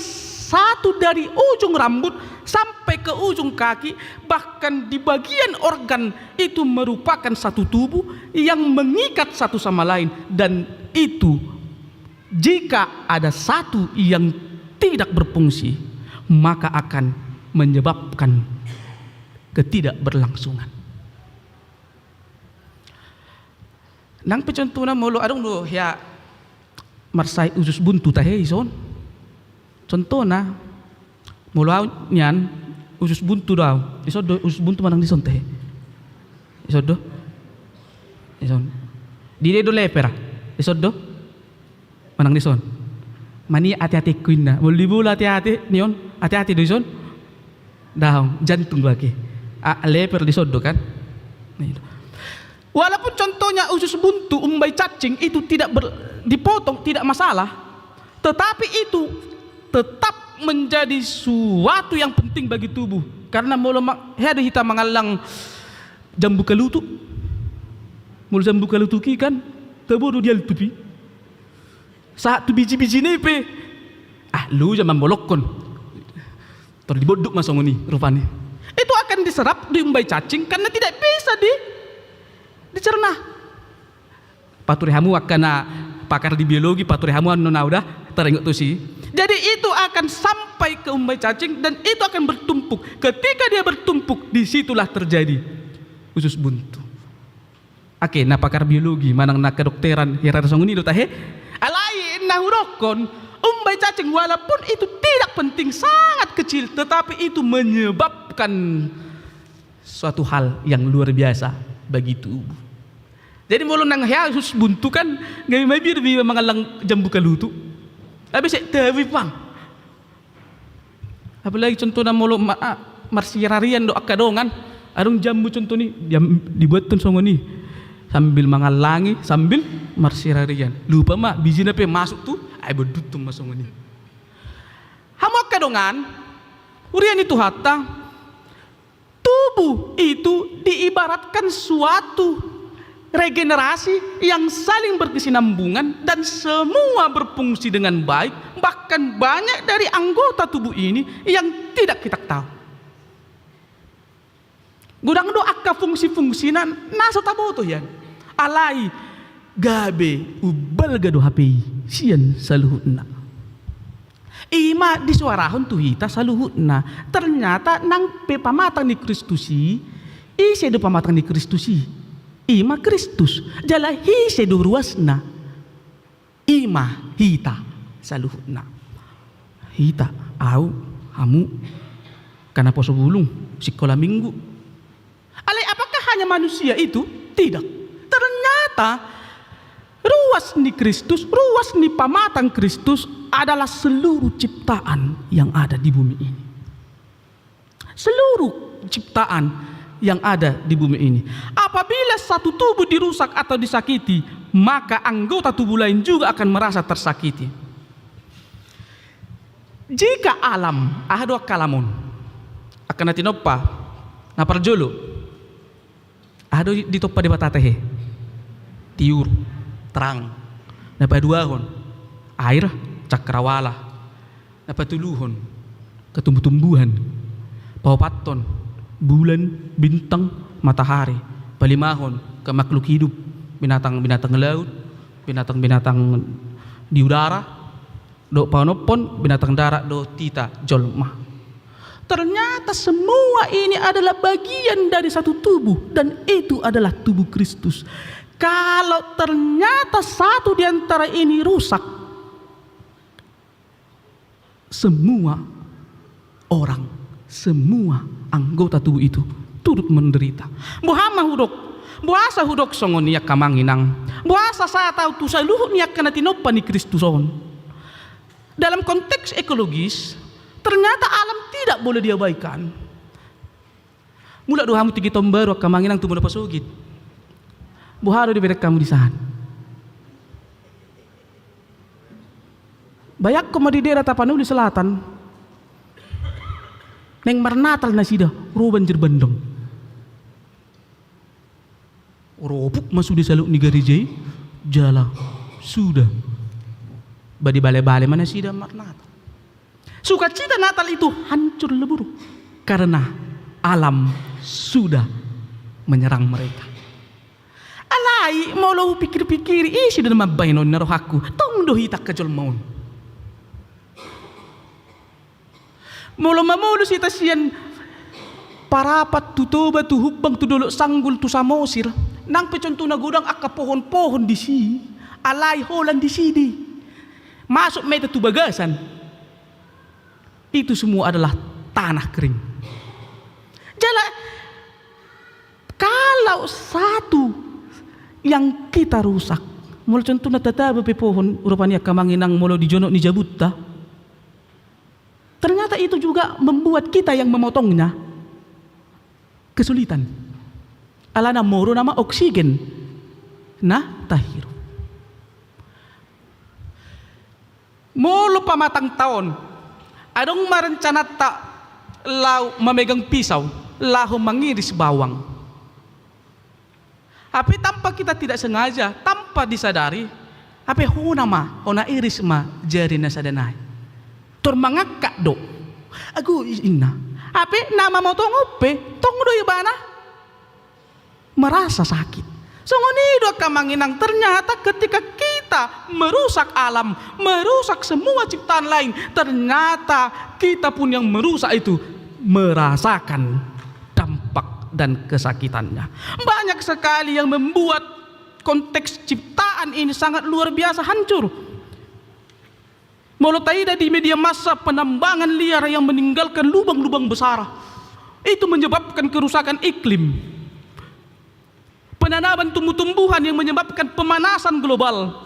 satu dari ujung rambut sampai ke ujung kaki, bahkan di bagian organ itu merupakan satu tubuh yang mengikat satu sama lain, dan itu jika ada satu yang tidak berfungsi maka akan menyebabkan ketidakberlangsungan. Nang pecontohna molo adong do ya marsai usus buntu tahe ison. Contohna mula nyan usus buntu daw. Isodo usus buntu manang dison teh. Isodo. Ison. Di do lepera. Isodo. Manang dison. Mani hati-hati kuina. Muli bula hati-hati nion. Hati-hati do ison. Daw jantung lagi. Leper disodo kan. Walaupun contohnya usus buntu umbai cacing itu tidak dipotong tidak masalah. Tetapi itu tetap menjadi suatu yang penting bagi tubuh, karena mula ada kita mengalang jambu kalutu, mula jambu kalutu ki kan tebodo dia tupi saat tu biji-biji nepe lu jangan bolokon terdiboduk masuk ni rupanya itu akan diserap di umbai cacing karena tidak bisa dicerna. Paturihamu akan pakar di biologi paturihamu nona udah teringat tuh sih. Jadi itu akan sampai ke umbai cacing dan itu akan bertumpuk. Ketika dia bertumpuk, disitulah terjadi usus buntu. Oke, nah pakar biologi, manang nak kedokteran hirarasong ini tahe. Alai nahurokon umbai cacing walaupun itu tidak penting, sangat kecil, tetapi itu menyebabkan suatu hal yang luar biasa bagi tubuh. Jadi mulu nang usus buntu kan ngai mai bir bi mangalang jambu kalutu. Habis tapi pang. Apalagi contoh na molo marsirarian do akadongan, arung jambu contoh ni dibuat tun songo ni sambil mangalangi sambil marsirarian. Lupa mak biji na pe masuk tu ay bedut tu masongo ni. Hamu akadongan urian itu hatta tubuh itu diibaratkan suatu regenerasi yang saling berkesinambungan dan semua berfungsi dengan baik, bahkan banyak dari anggota tubuh ini yang tidak kita tahu. Gudang do akka fungsi-fungsinan nasa tabo to yan. Alai gabe ubal gado HP sian saluhutna. Ima disuarahon tu hita saluhutna. Ternyata nang pepamatang ni Kristusi, isi do pamatang ni Kristusi. Ima Kristus jala hise do ruasna ima hita saluhutna hita au hamu kana poso bulung sekolah minggu. Alai apakah hanya manusia itu? Tidak. Ternyata ruas ruas ni Kristus, ruas ni pamatang Kristus adalah seluruh ciptaan yang ada di bumi ini. Seluruh ciptaan yang ada di bumi ini. Apabila satu tubuh dirusak atau disakiti, maka anggota tubuh lain juga akan merasa tersakiti. Jika alam ahdo kalamun akan natinopa na parjolo ahdo ditoppa di batatehe tiur terang na paduahon air cakrawala na patuluhon ketumbuh-tumbuhan pawapaton bulan bintang matahari palimahon ke makhluk hidup binatang-binatang laut binatang-binatang di udara do panopon binatang darat do tita jolma. Ternyata semua ini adalah bagian dari satu tubuh dan itu adalah tubuh Kristus. Kalau ternyata satu di antara ini rusak, semua orang, semua anggota tubuh itu turut menderita. Buhama hudok, buasa hudok songon niyak kamanginang. Buasa saya tahu tu saluh niyak kana tinopa ni Kristuson. Dalam konteks ekologis, ternyata alam tidak boleh diabaikan. Mula dohamu tigi tombaru kamanginang tu mula pasugit. Buharo di bedek kamu di sana. Bayak ko di daerah Tapanuli Selatan. Neng marnatal na sida, ruban jerbandong. Robuk masuk di saluk ni garijay, jala sudah. Badi bale-bale mana sida marnatal. Sukacita Natal itu hancur lebur karena alam sudah menyerang mereka. Alai mau lo pikir-pikir isi dan mabainon narohaku tong dohitak kajol maun. Molo mamolo si tasian parapat tutuba tu hubang tu dolo sanggul tu samosir nang pecon tu nagudang akka pohon-pohon di si alai holan di sini masuk meta tu bagasan. Itu semua adalah tanah kering. Jadi kalau satu yang kita rusak, mula contoh na tataba pe pohon rupanya kamanginang mula di jono ni jabutta. Ternyata itu juga membuat kita yang memotongnya kesulitan. Alana moro nama oksigen na tahiru. Mulu pamatang tahun adong merencana tak lau memegang pisau lahu mengiris bawang. Tapi tanpa kita tidak sengaja, tanpa disadari, apa huna iris ma jari nasadanai. Turmangakak do. Aku ina. Apa nama motong ope, tong do ibana merasa sakit. Songonido kamanginang ternyata ketika kita merusak alam, merusak semua ciptaan lain, ternyata kita pun yang merusak itu merasakan dampak dan kesakitannya. Banyak sekali yang membuat konteks ciptaan ini sangat luar biasa hancur. Mulai di media massa penambangan liar yang meninggalkan lubang-lubang besar, itu menyebabkan kerusakan iklim. Penanaman tumbuh-tumbuhan yang menyebabkan pemanasan global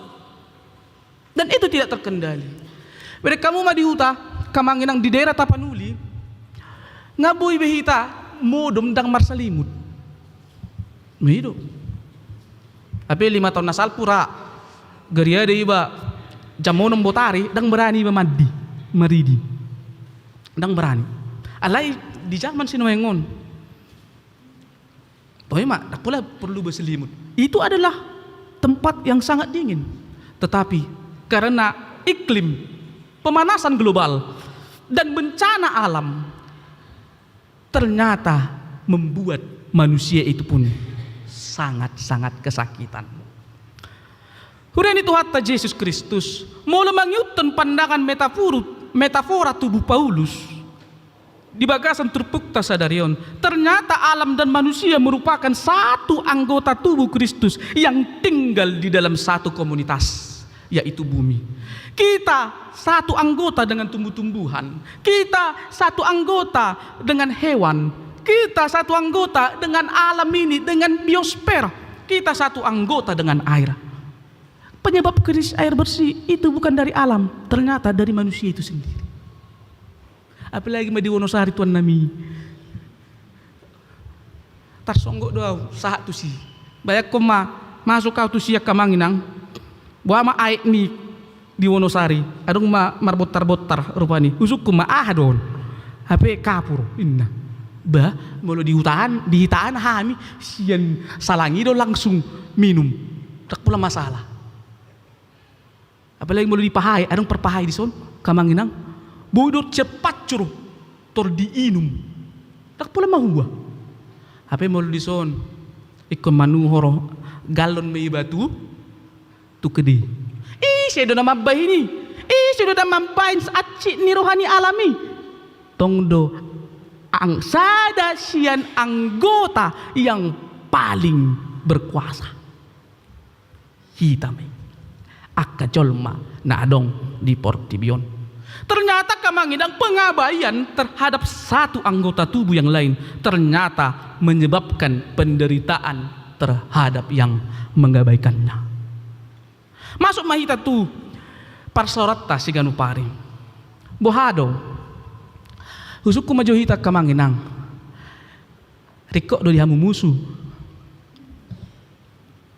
dan itu tidak terkendali. Mereka kamu di huta kamanginang di daerah Tapanuli ngabui behita modom dang marsalimut hidup. Tapi 5 tahun nasal pura geria de iba jamonom botari dang berani memandi maridi dang berani alai di zaman sinuengon. Tak pula perlu berselimut. Itu adalah tempat yang sangat dingin. Tetapi karena iklim, pemanasan global dan bencana alam ternyata membuat manusia itu pun sangat-sangat kesakitan. Hurani Tuhan Yesus Kristus mula mengyutun pandangan metafora tubuh Paulus di bagasan terpukta sadarion. Ternyata alam dan manusia merupakan satu anggota tubuh Kristus yang tinggal di dalam satu komunitas, yaitu bumi. Kita satu anggota dengan tumbuh-tumbuhan, kita satu anggota dengan hewan, kita satu anggota dengan alam ini, dengan biosfer, kita satu anggota dengan air. penyebab krisis air bersih itu bukan dari alam, ternyata dari manusia itu sendiri. Apalagi di Wonosari tuan nami tarsonggok doa sahat tu si bayak koma masuk kau tu siak kamanginang buah ma aik ni di Wonosari adong ma marbotar-botar rupani usuk kuma don HP kapur inna bah molo di hitaan hami sian salangi do langsung minum tak pula masalah. Apalagi molo dipahai adong perpahai di son kamanginang bodoh cepat curuh tor diinum tak pula mahua. Apa mau di son ikon manuhoro galon mei batu tu kedi saya do nama bah ini sudah nama bain aci ni rohani alami tongdo ang sada sian anggota yang paling berkuasa hitame akka jolma na adong di Portibion. Ternyata kamangidang pengabaian terhadap satu anggota tubuh yang lain ternyata menyebabkan penderitaan terhadap yang mengabaikannya. Masuk mahita tu parsorata si ganupari. Bohado. Husuk kumajohita kamanginang. Riko do dihamu musuh.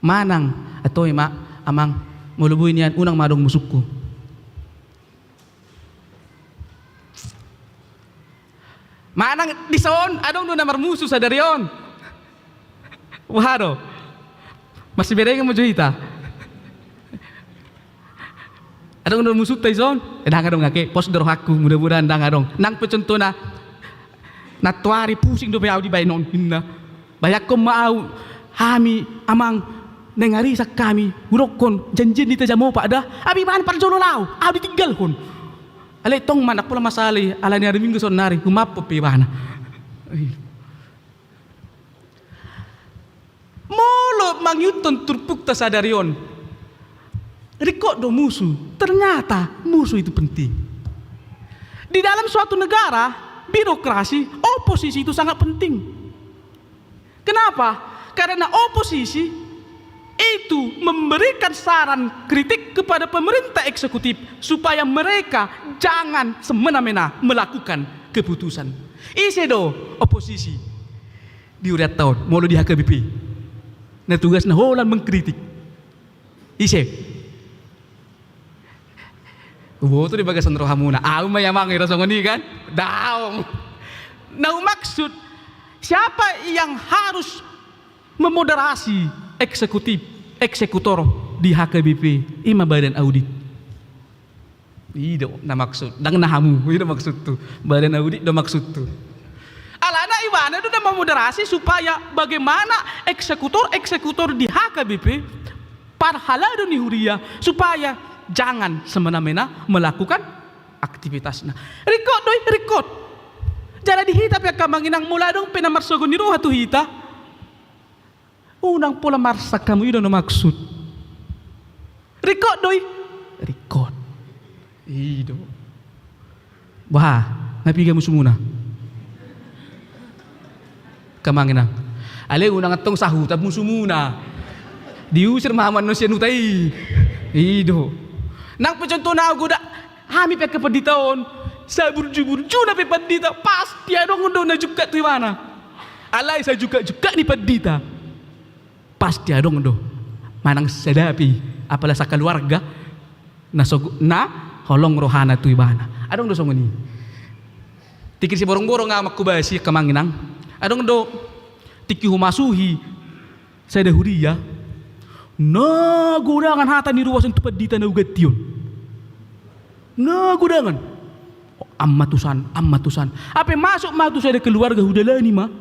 Manang atau ima amang mulubuin yan unang madong musukku. Manang di son, adong do namar musuh sa darion. Wahado. Masih beda yang majuhita. Adong do musuh tay son. Dang adong ngake pos doro aku mudah-mudahan dang adong. Nang peconto na natwari pusing do bayaw di bainon hinna. Bayak ko maaw hami amang nengari sa kami urokon janjin di tajamo pa ada. Abi bahan par jolo law. Abi tinggal kon. Alay tong manak pula masali ala ni hari Minggu sonari humapo pibana. Molo mangyuton turpuk ta sadarion. Riko do musuh. Ternyata musuh itu penting. Di dalam suatu negara, birokrasi, oposisi itu sangat penting. Kenapa? Karena oposisi itu memberikan saran kritik kepada pemerintah eksekutif supaya mereka jangan semena-mena melakukan keputusan. Isi do oposisi di uriat tahun mulu di HKBP. Nah tugas nah holan mengkritik. Isi. Boto di bagasan rohamuna. Aku mayamang irasongoni kan? Daong. Nah maksud siapa yang harus memoderasi eksekutor di HKBP ima badan audit. Ido na maksud dang nahamu ido maksud tu badan audit do maksud tu alana iwana do memoderasi supaya bagaimana eksekutor di HKBP parhala do ni huria supaya jangan semena-mena melakukan aktivitasnya. Record jara dihita pia kamanginang mula dong penamarsogon ni roha tu hita unang pula marsak kamu itu no maksud. Record. Ido. Wah, napiga mo sumuna. Kamanginang. Ale unang atong sahutab mo sumuna. Diusir mahaman no siya nutay. Ido. Nang peconto na ako da hami pa kapaditaon sa burju-burju na padita pasti adong undo na juga tu mana. Alay sa juga ni padita. Pasti adong do manang sadapi apala sa keluarga na holong rohana tu ibana adong do songoni tikir si borong-borong nga makubasi kamanginang adong do tiki humasuhi sa dahuria na gudangan hata ni ruwasan tupad dita na ugat yun na gudangan ammatusan ape masuk sa da keluarga hudalani ma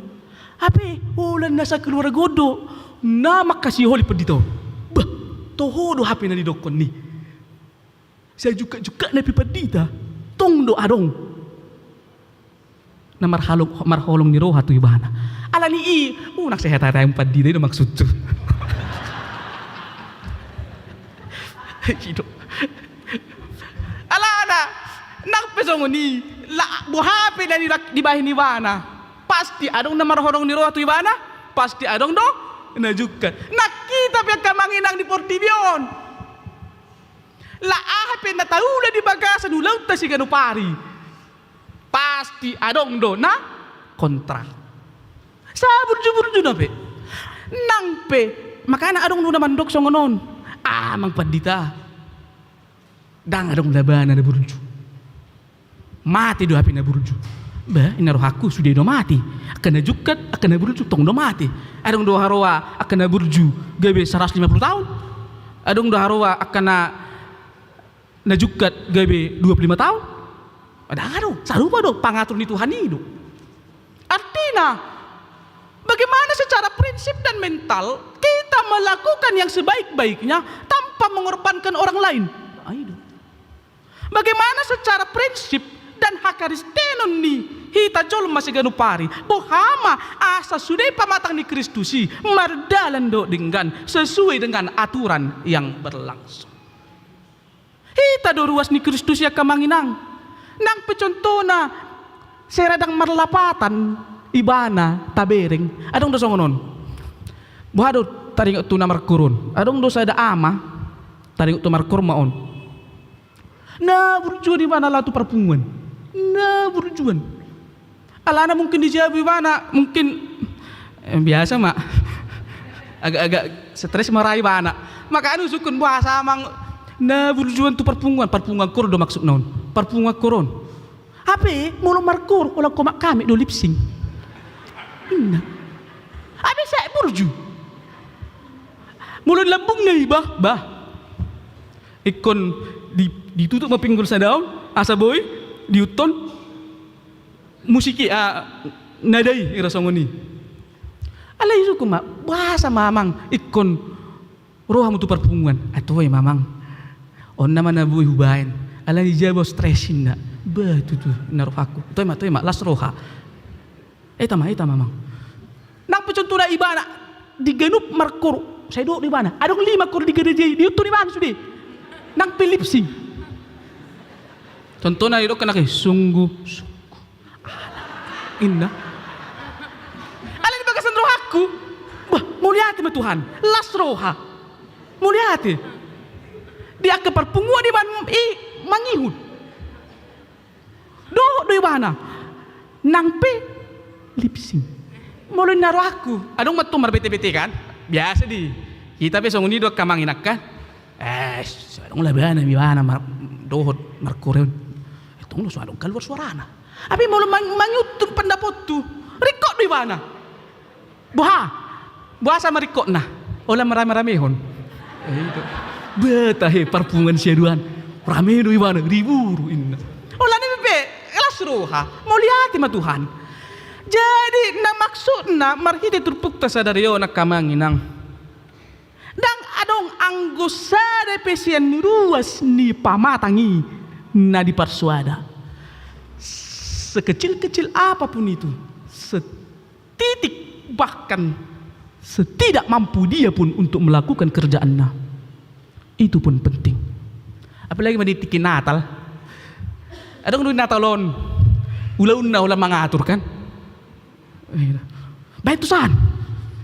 ape ulan na sa keluarga godo na makasih holi pedito. Bah, toho do hapi na didokon ni. Saya juga na pipadita. Tong do adong. Na marholong ni roha tu ibana. Ala ni unak saya tayang padita itu maksud tu. Ala na nak pesong ni la buhapi na di bahin ibana. Pasti adong na marholong ni roha tu ibana. Pasti adong do. Najukan. Nak kita pihak kamanginang di Portibion. Tapi na taula di bagasan ulau ta si Ganupari. Pasti adong do na kontrak. Sa burju-burju na pe. Nang pe makana adong do na mandok songonon. Mang pandita. Dang adong labana na burju. Mati do hapi na burju. Ba inaroh aku sudah do mati. Akan na jukat, akan na burju tong do mati. Adong do haroa akan na burju gabe 150 tahun. Adong do haroa akan na jukat gabe 25 tahun. Ada sarupa do pangatur ni Tuhan itu. Artinya bagaimana secara prinsip dan mental kita melakukan yang sebaik-baiknya tanpa mengorbankan orang lain. Bagaimana secara prinsip dan hakaristenon ni hita jol masih Ganupari bohama asa sudah pamatang ni Kristusi mardalan do dengan sesuai dengan aturan yang berlangsung. Hita do ruas ni Kristusi kamanginang nang pecontona seradang marlapatan ibana tabereng adong do songonon buhado taring tu na markurun adong do sada ama taring tu markur maon na burjuan di mana latu perpungan na burjuan alana mungkin dijawab di mana mungkin biasa mak agak-agak stres marahi bana maka anu sukun bahasa amang na burjuan tu perpungan kur do maksud naon perpungan koron ape mulu markur ulang komak kami do lipsing inna ape saya burju mulu lambung nih bah ikon ditutup ma pinggul sa daun asa boy diuton musiki nadai ira songoni alai suku ma bahasa mamang ikon rohamu tu perpungan atoy mamang on nama na boy hubain alai jabo stressin na batu tu naruh aku toy ma las roha eta mamang nang pecontura ibana diganup markur saya do di mana adong 5 kur digereje diuton di mana sudi nang pilipsing contohnya itu kena ke sungguh indah alin bagasan roh aku bah muliati ma Tuhan las roha muliati dia ke perpunguan di man mangihud do mana nang pe lipsing mulai naruh aku adong matu marbete-bete kan biasa di kita besok ini do kamanginak kan adong labana mi bana dohot markureun etong lo adong keluar suarana abi mau manyutun pendapat tu rekod di mana bahasa merikot nah olah merame-ramehon itu betahe perpungan siaduan rame do di mana riburu inna olah ni be elas roha mau lihat ma Tuhan jadi na maksudna marhite turpukta sadario na kamanginang dang adong anggosade pesian ruas ni pamatangi na di parsuada sekecil-kecil apapun itu setitik bahkan setidak mampu dia pun untuk melakukan kerjaannya itu pun penting apalagi menitikin Natal adong duit Natalon ulah mengatur kan baik tusan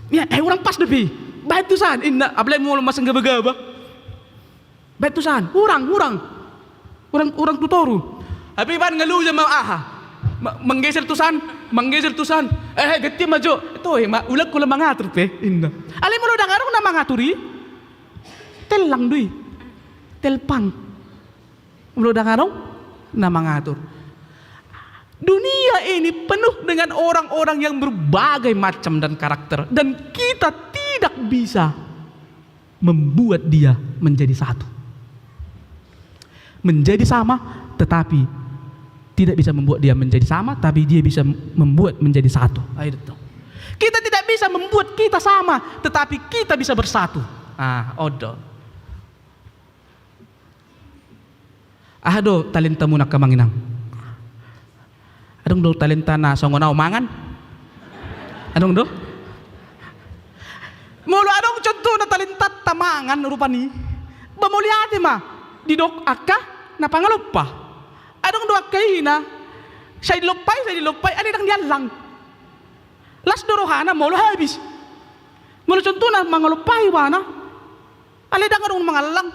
ya orang pas depi baik tusan inna apalagi mau masang gaba-gaba baik tusan orang tutoru tapi ban ngeluh sama menggeser tusan geti maju itu ulah kula mengatur pe inna ale mo udah ngarong na mengaturi telang dui telpang udah ngarong na mengatur. Dunia ini penuh dengan orang-orang yang berbagai macam dan karakter dan kita tidak bisa membuat dia menjadi satu. Menjadi sama tetapi tidak bisa membuat dia menjadi sama tapi dia bisa membuat menjadi satu. Kita tidak bisa membuat kita sama tetapi kita bisa bersatu. Odo. Ahdo talenta mo nakamanginang. Adong do talenta na songonaw mangan? Adong do? Mulu adong contoh na talenta tamangan rupa ni. Bamuliati ma didok akka na pangalupa. Adong do akkaina say dilopay ani nang dialang. Las dorohana mulu habis. Mulu contoh na mangalupay wana. Ali dang adong mangalang.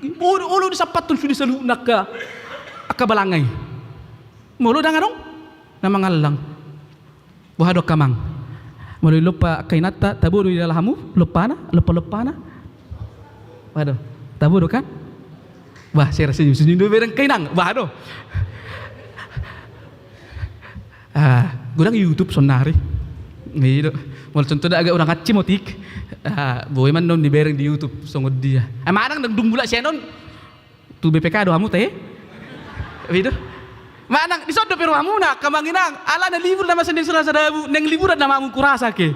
Ulo di sapatun sudah selalu nak akabalangay. Mulo danganong namangalang. Buhado kamang. Mulo lupa kainata taburo di dalammu lupa na. Waduh, taburo kan? Wah, saya rasa senyum bereng kainang. Waduh. Gudang YouTube sonari. Gitu. Mal contoh agak orang kacim motik. Boy man non di bereng di YouTube songod dia. Manang nagdung bula siya non. Tu BPK do amu teh. Gitu. Manang disodo pero amu na kamanginang ala na libur na masanding sura sadabu neng liburan na mamu kurasa ke.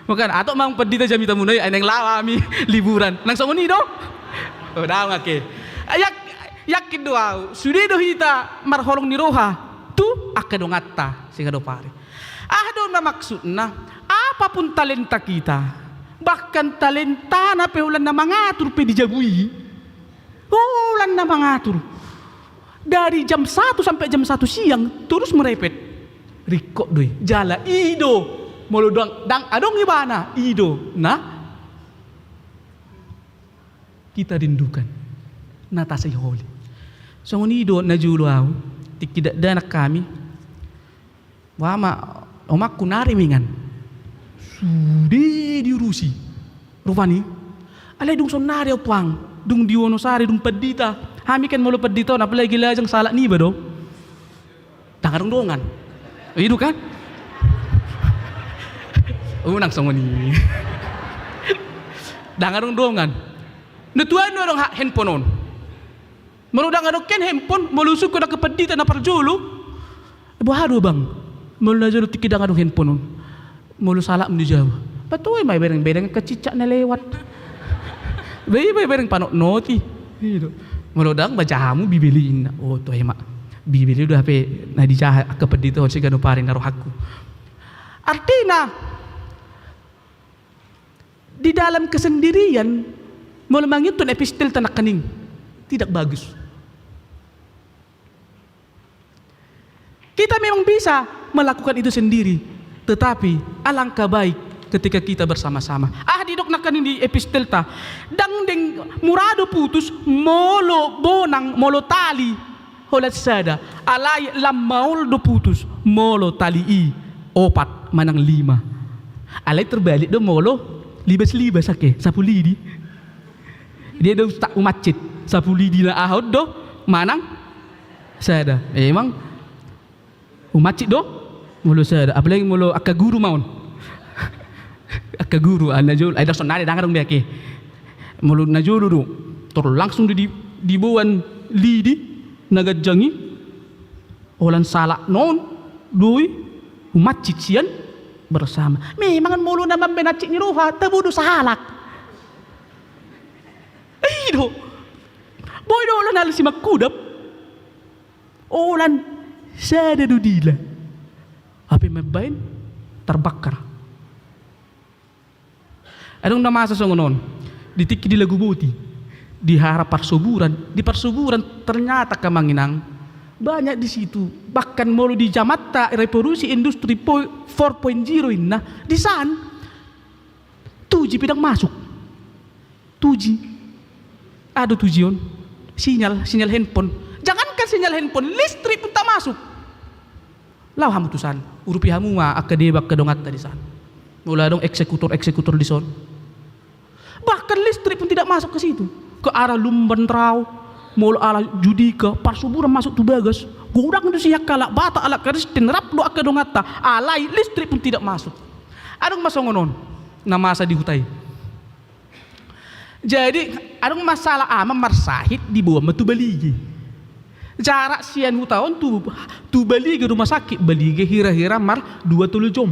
Makan ato mang pedita jami tamu nay neng lawami liburan. Nang songoni do. Oh daw ngake. Yakin doa. Sudah do hita marholong ni roha. Tu akadong atta sing do pare. Doon na maksudna apapun talenta kita, bahkan talenta na ulan na mangatur pe dijabui, ulan na mangatur dari jam 1 sampai jam 1 siang terus merepet riko doy jala ido molo dang adong ibana ido na kita rindukan natasay holi so ido na julo aw tidak danak kami wama omak kunari mingan sudah diurusi rupani alay dung sonari o puang dung diwonosari dung pedita hami kan mulu pedita na apalagi lajang salak ni ba do tangarong dongan itu kan unang songoni dangarong dongan natuan no dong handphone on mulu dangarong ken handphone malusuk ko na kapedita na parjolo buhado bang mulu na jolo tikidang adong handphone on mulu salak mo di Jawa patuloy may bereng-bereng kacicak na lewat may bereng panok noti mulu dang bacahamu bibiliin na oh to mak bibili udah pe na di jaha kapedito si gano pare na rohaku artinya di dalam kesendirian mulu mangitun epistel tanak kaning tidak bagus. Kita memang bisa melakukan itu sendiri, tetapi alangkah baik ketika kita bersama-sama. Didok nakanin di epistel ta, dang deng murado putus, molo bonang, molo tali, holat sada, alay lamaul do putus, molo tali opat manang 5. Alay terbalik do molo libas-libas ake, 10 lidi. Dia do tak umacit, 10 lidi na ahod do manang sada. Emang umacit do mulu sada apalagi mulu akaguru maun akaguru najul ay dason nari dangarong biake mulu najulu do terus langsung di buan lidi nagajangi olan salak non doi umacit sian bersama memang mulu naman benacik ni roha tabudo sa halak do boy do olan alisi makudap olan sada dudila api mabain terbakar adong namasa songonon ditiki di lagu boti di harap parsuburan di parsuburan ternyata kamanginang banyak di situ bahkan mau di Jamata revolusi industri 4.0 inna di sana 2G pidang masuk 2G ada 2G on sinyal handphone jangankan sinyal handphone listrik pun tak masuk lau hamu tusan urupi hamu ma akadebak kedongat tadi san mula dong eksekutor di son bahkan listrik pun tidak masuk ke situ ke arah Lumban Rau mula arah Judika parsuburan masuk tu bagas gudang itu siyak kalak bata ala Kristen rap do akadongat ta alai listrik pun tidak masuk adong masongonon na masa dihutai jadi adong masalah ama marsahid di bawah metu baligi jarak sian hutaon tu baligi rumah sakit baligi hira-hira mar 20 jom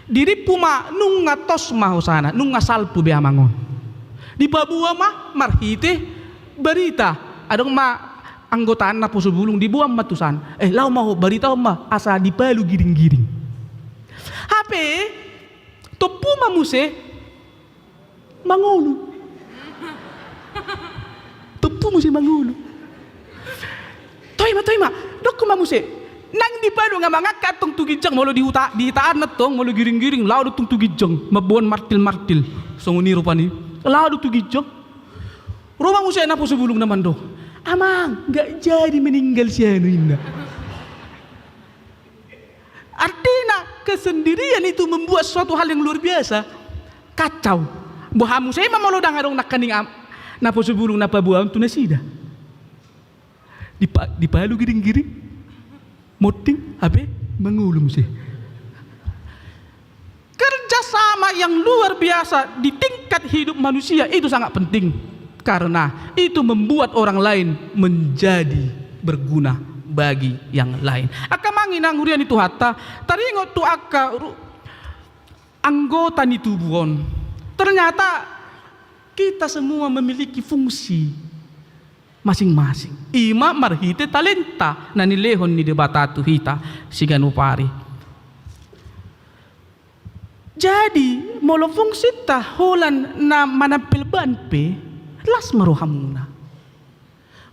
diri puma nung ngatos maho sana nung ngasalpu be amangon di babua mah marhite berita adong ma anggotaan na pusubulung di buam matusan lau maho berita mah asa dipalu giring-giring HP topu mamuse mangulu topu muse mangulu Toima, dok kumamuse. Nang di padu nga mga katong tugijang molo dihitaan na tong molo giring-giring laudo tong tugijang mabuan martil-martil. So nguniro pa ni. Laudo tugijang. Rumah musuh na po sebulung naman do. Amang, nggak jadi meninggal si anu inna. Artinya kesendirian itu membuat suatu hal yang luar biasa. Kacau. Bohamu saya mamalo dangarong nakaning na po sebulung na pabuam tu nasida. Dipalu giring-giring. Moting abe mengulum sih. Kerjasama yang luar biasa di tingkat hidup manusia itu sangat penting karena itu membuat orang lain menjadi berguna bagi yang lain. Aka manginang hurian itu hatta taringot tu aka anggota ni tubuhon. Ternyata kita semua memiliki fungsi masing-masing. Ima marhite talenta na nilehon ni debatatu hita siganupari. Jadi molo fungsi ta holan na manapilban pe las maruhamuna.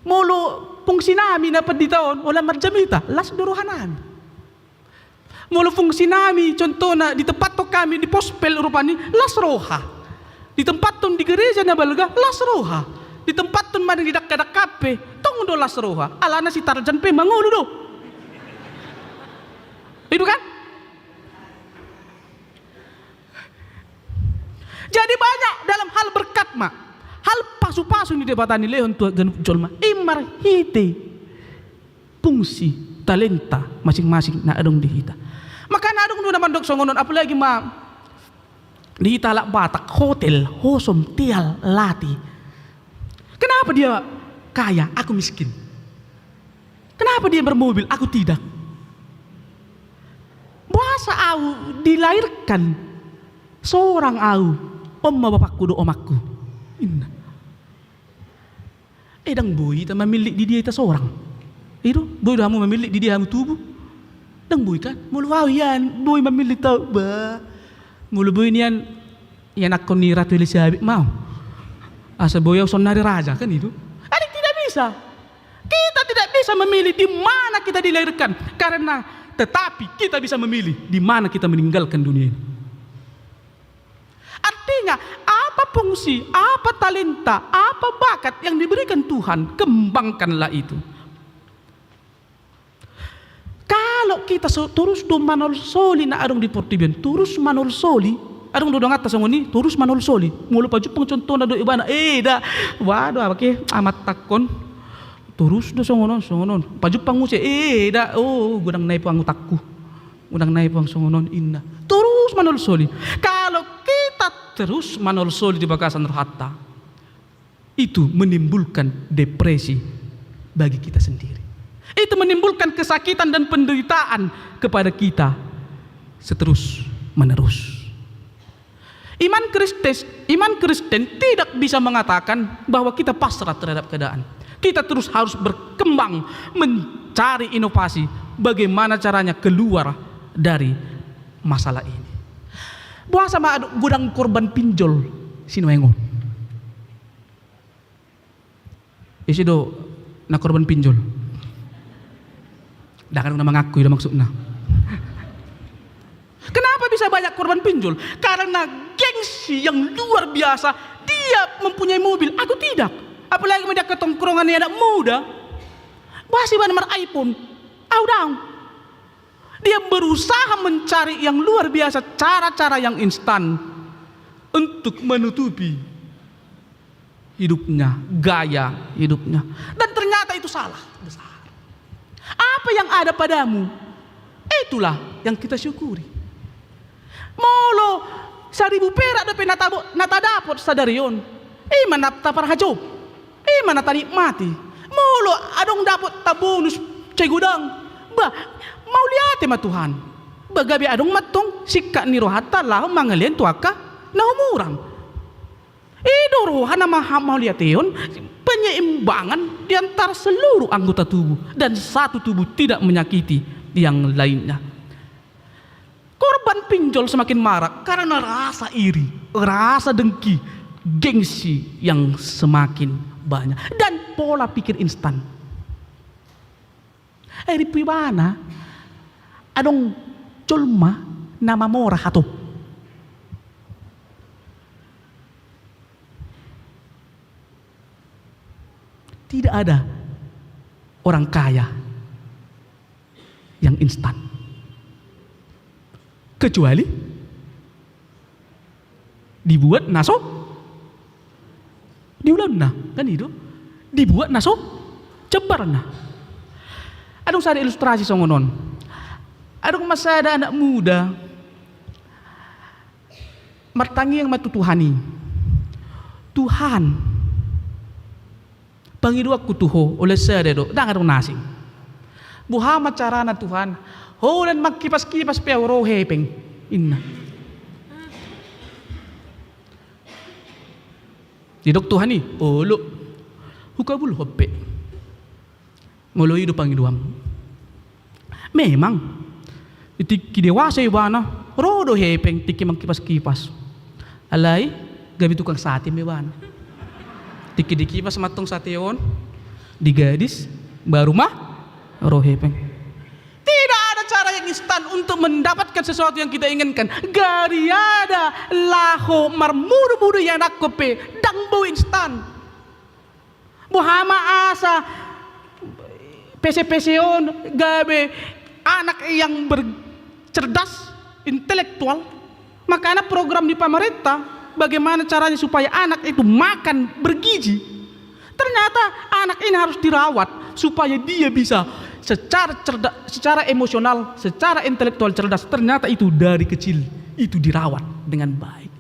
Molo fungsi nami na paditaon wala marjamita las duruhanan. Molo fungsi nami contoh na di tempat to kami di pospel rupani las roha. Di tempat ton di gereja na balga las roha. Di tempat tun mana di dak kape tong do las roha alana si tarjan pe mangulu do itu kan. Jadi banyak dalam hal berkat mak hal pasu-pasu ni debatani lehon tu ganup jolma imar hite fungsi talenta masing-masing na adong dihita maka na adong do naman dok songonon apalagi ma dihita lak batak hotel hosom tial lati. Kenapa dia kaya, aku miskin? Kenapa dia bermobil, aku tidak? Bahasa aku dilahirkan seorang aku, omma bapakku do omakku. Inna. Edang boy, kita memiliki di dia itu seorang. Itu boy kamu memiliki di dia kamu tubuh. Dang boy kan, mulu yan, boy memiliki tau ba. Mulu boy nian, yan aku ni Ratu Elizabeth mau. Asa boyaw sonari raja kan itu. Adik tidak bisa. Kita tidak bisa memilih di mana kita dilahirkan karena tetapi kita bisa memilih di mana kita meninggalkan dunia ini. Artinya apa fungsi, apa talenta, apa bakat yang diberikan Tuhan, kembangkanlah itu. Kalau kita terus do manol soli na adong di portibian, terus manol soli adong dodong atas ngoni terus manol soli mulu pajupang contoh na do ibana da waduh apa ke amat takon terus do songonon pajupang muse da gudang naik pang utakku gudang naik pang songonon inna terus manol soli. Kalau kita terus manol soli di bagasan rohata itu menimbulkan depresi bagi kita sendiri, itu menimbulkan kesakitan dan penderitaan kepada kita seterus menerus. Iman Kristen tidak bisa mengatakan bahwa kita pasrah terhadap keadaan. Kita terus harus berkembang, mencari inovasi bagaimana caranya keluar dari masalah ini. Buah sama gudang korban pinjol sinuengon. Isi do na korban pinjol. Dah kan mengaku dah maksudnya. Kenapa bisa banyak korban pinjol? Karena gengsi yang luar biasa. Dia mempunyai mobil, aku tidak. Apalagi dia ketongkrongan anak muda. Masih nomor iPhone. Audang. Dia berusaha mencari yang luar biasa, cara-cara yang instan untuk menutupi hidupnya, gaya hidupnya. Dan ternyata itu salah besar. Apa yang ada padamu, itulah yang kita syukuri. Molo 1.000 perak dapat nata dapot sadarion. Mana tapar hajo. Mana tanikmati. Molo adong dapat tabonus cai gudang. Mau lihat ma Tuhan. Bagabi adong matong sikka ni rohata lah mangalian tuaka na umurang. Ido roha na mau lihat yon penyeimbangan di antara seluruh anggota tubuh dan satu tubuh tidak menyakiti yang lainnya. Korban pinjol semakin marak karena rasa iri, rasa dengki, gengsi yang semakin banyak dan pola pikir instan. Di pibana adong colma nama mora hato. Tidak ada orang kaya yang instan. Kecuali dibuat naso diulanna, kan itu? Dibuat naso cebarna. Adong sada ilustrasi songonon. Adong masa ada anak muda martangi yang matutuhani. Tuhan pangidu aku tuho oleh sada do dangan nasing. Buhama carana Tuhan. Dan magkipas-kipas pa oro hepeng. Inna. Didok Tuhan ni, olo. Hukabul hoppe. Molo hidup pangiduam. Memang tiki dewasa ibana, rodo hepeng tiki magkipas-kipas. Alay, gabi tukang sate ibana. Tiki dikipas matong sateon, di gadis, baru mah ro hepeng. Tidak ada cara yang instan untuk mendapatkan sesuatu yang kita inginkan. Gariada laho marmudu-mudu yang nak kope dang bo instan. Buhama asa PC-PCon gabe anak yang bercerdas intelektual. Makanya program di pemerintah bagaimana caranya supaya anak itu makan bergizi. Ternyata anak ini harus dirawat supaya dia bisa secara cerdas, secara emosional, secara intelektual cerdas. Ternyata itu dari kecil itu dirawat dengan baik.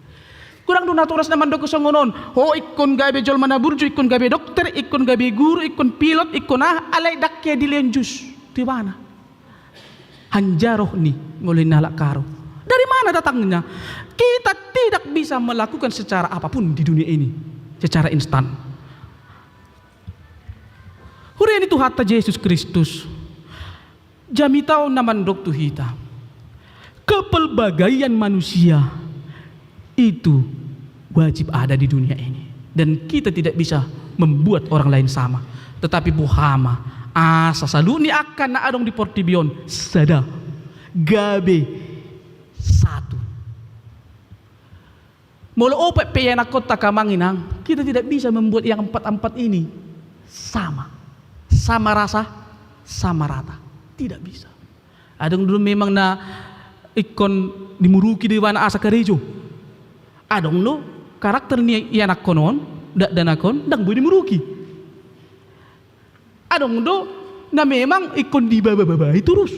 Kurang donatoras naman do songonon. Ikon gabe jol mana burju, ikon gabe dokter, ikon gabe guru, ikon pilot, ikon alay dakya dilenjus. Di mana? Hanjaroh ni mulai nalak karo. Dari mana datangnya? Kita tidak bisa melakukan secara apapun di dunia ini secara instan. Hurian itu hatta Yesus Kristus. Jamitau naman dok tuhita. Kepelbagaian manusia itu wajib ada di dunia ini. Dan kita tidak bisa membuat orang lain sama. Tetapi buhama asa saluni akan na adong di portibion sada gabe satu. Mula opat peyana kota kamanginang, kita tidak bisa membuat yang empat-empat ini sama. Sama rasa, sama rata. Tidak bisa. Adong dulu memang na ikon dimuruki di wana asa karejo. Adong no karakter ni yanak konon, dan akon dang boleh dimuruki. Adong do na memang ikon di baba-baba terus.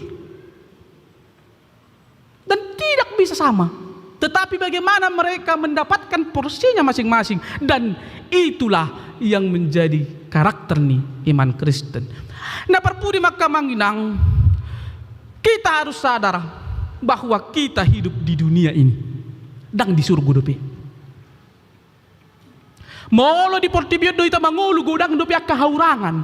Dan tidak bisa sama. Tetapi bagaimana mereka mendapatkan porsinya masing-masing. Dan itulah yang menjadi karakter nih iman Kristen. Nah perpudi maka manginang kita harus sadar bahwa kita hidup di dunia ini dan di surga dope. Molo di portibio do ita mangulu godang dope kahaurangan.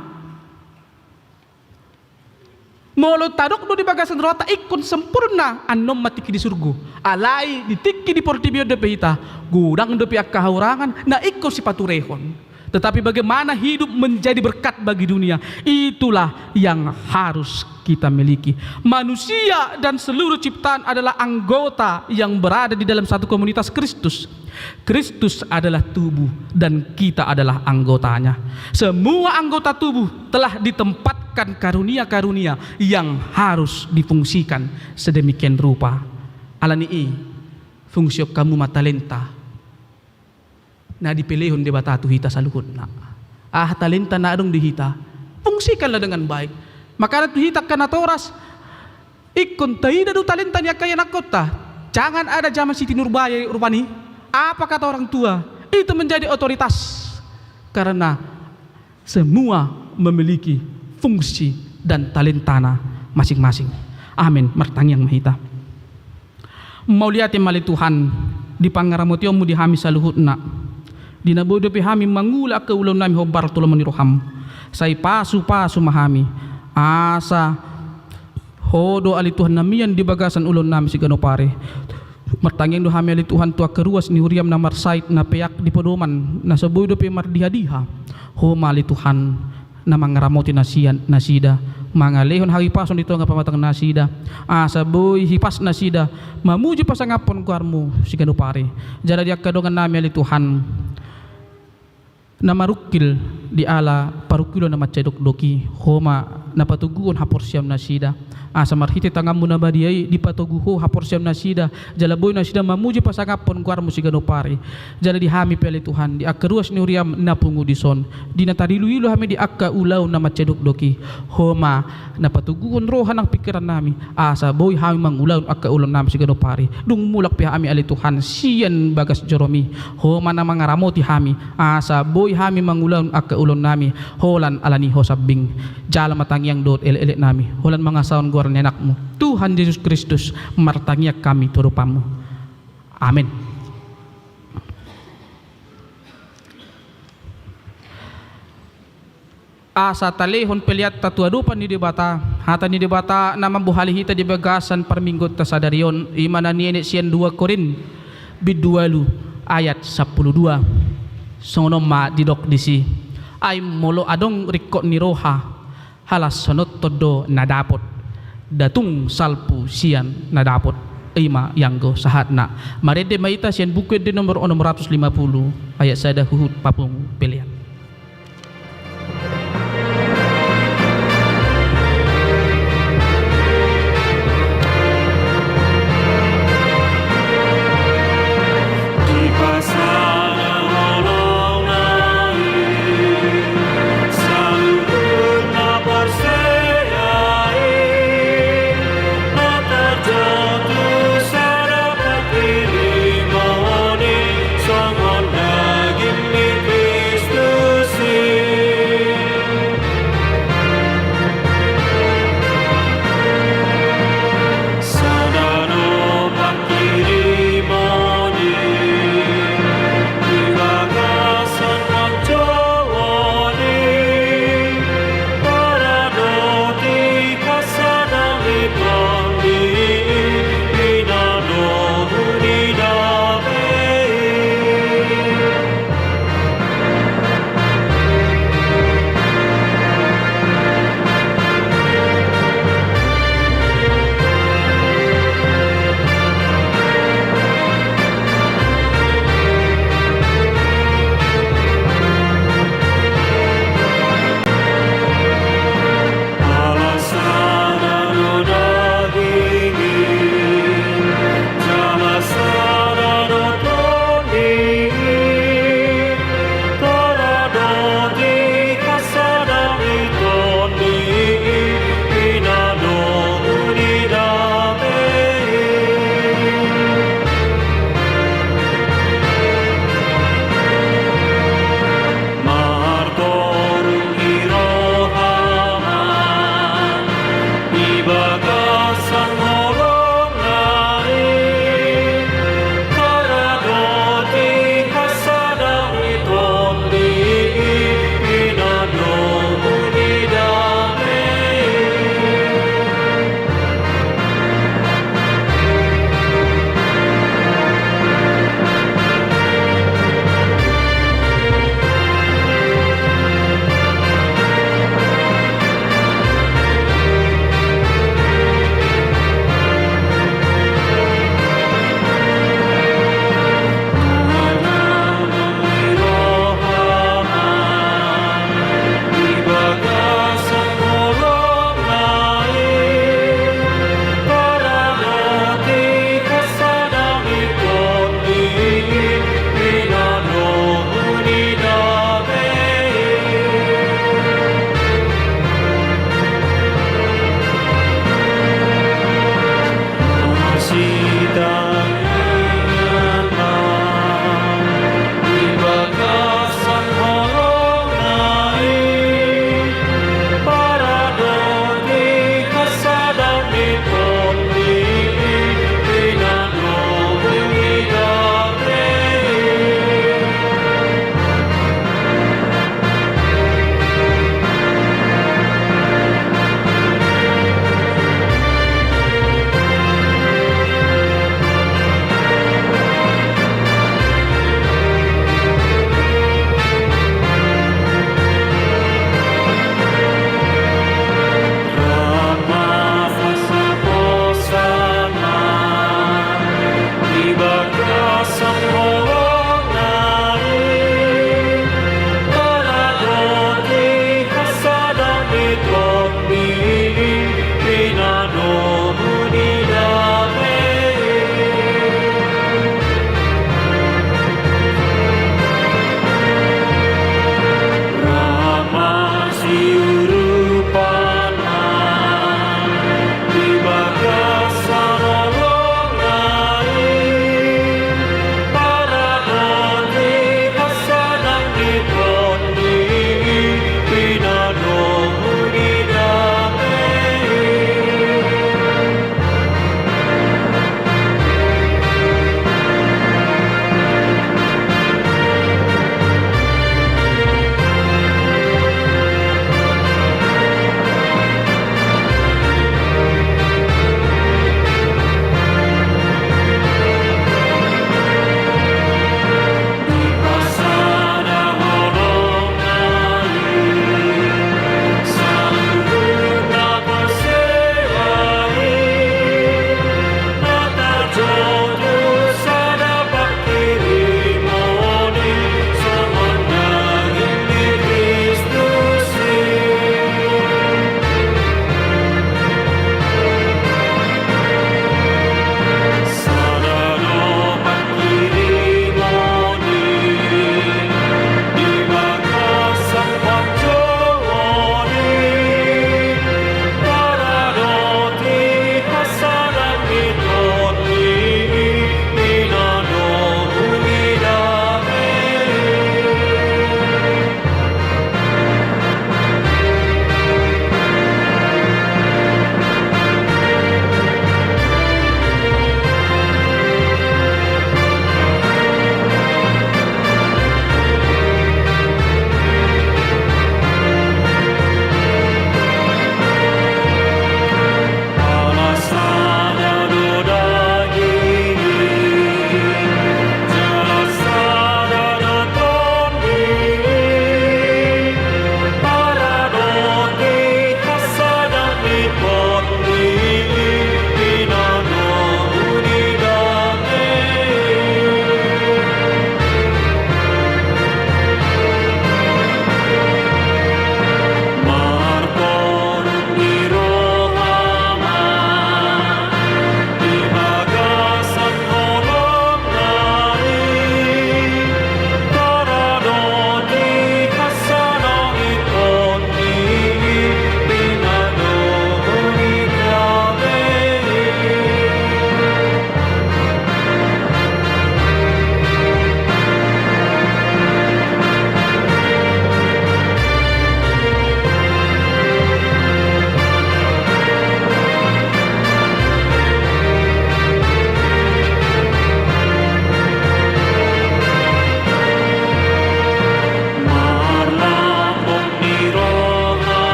Molo tadok do di bagasan rota ikon sempurna anom matiki di surga. Alai ditiki di portibio dope ita godang dope kahaurangan na ikon si paturehon. Tetapi bagaimana hidup menjadi berkat bagi dunia, itulah yang harus kita miliki. Manusia dan seluruh ciptaan adalah anggota yang berada di dalam satu komunitas Kristus. Kristus adalah tubuh dan kita adalah anggotanya. Semua anggota tubuh telah ditempatkan karunia-karunia yang harus difungsikan sedemikian rupa. Alani fungsi kamu matalenta. Na dipilihon di bata hita sa luhod na. Talenta na adong dihita. Fungsikanlah dengan baik. Maka hita ka na toras. Ikon tayo do talenta niya kaya nakota. Jangan ada zaman Siti Nurbaya rupani. Apa kata orang tua? Itu menjadi otoritas. Karena semua memiliki fungsi dan talentana masing-masing. Amin. Martang yang mahita. Mau lihat mali Tuhan di pangaramotiomu di hami sa luhod na. Dinabodo pi hami mangula ke ulam nami hobar tulong maniroham. Say pasu-pasu mahami. Asa hodo ali Tuhan namian di bagasan ulon nami si ganopare. Martangeng do hami ali Tuhan tua keruas ni huriam na marsait na peyak di podoman na sabodo pi mardiha-diha. Ho mali Tuhan na mangaramoti nasida. Mangalehon hari pason dito nga pamatang nasida. Asa boy hipas nasida. Mamuji pasangapon kuarmu si ganopare. Jala diak kadongan nami ali Tuhan. nama rukil di ala parukilo nama cedok doki homa na patuguon haporsiam nasida asa marhiti tangamu na badiai di patuguho haporsiam nasida jala boy nasida mamuji pasangapon kuar musigano pare jala dihami pele Tuhan di akaruas ni uriam na pungudison di natarilu-ilu hami di akka ulaw na macedok doki homa na patuguon rohan ang pikiran nami asa boy hami mangulaw akka ulam nami sigano pare dung mulak piha ami ali Tuhan siyan bagas joromi homa na mangaramoti hami asa boy hami mangulaw akka ulam nami holan alani hosabing jala matangiang dot ele-ele nami holan mga saon guar ni anakmu Tuhan Yesus Kristus martangiak kami turupamu amin. Asa talehon peliat tatuadupan ni debata hata ni debata nama buhali hita di bagasan perminggot tasadarion imana ni sian 2 Korin bidualu ayat 12 songono ma didok disi ay molo adong rikot ni roha halas sonot todo nadapot datung salpu sian nadapot ima yanggo sahatna marede maita sian buku di nomor 650 ayat sada Hud papung pelian. Kristus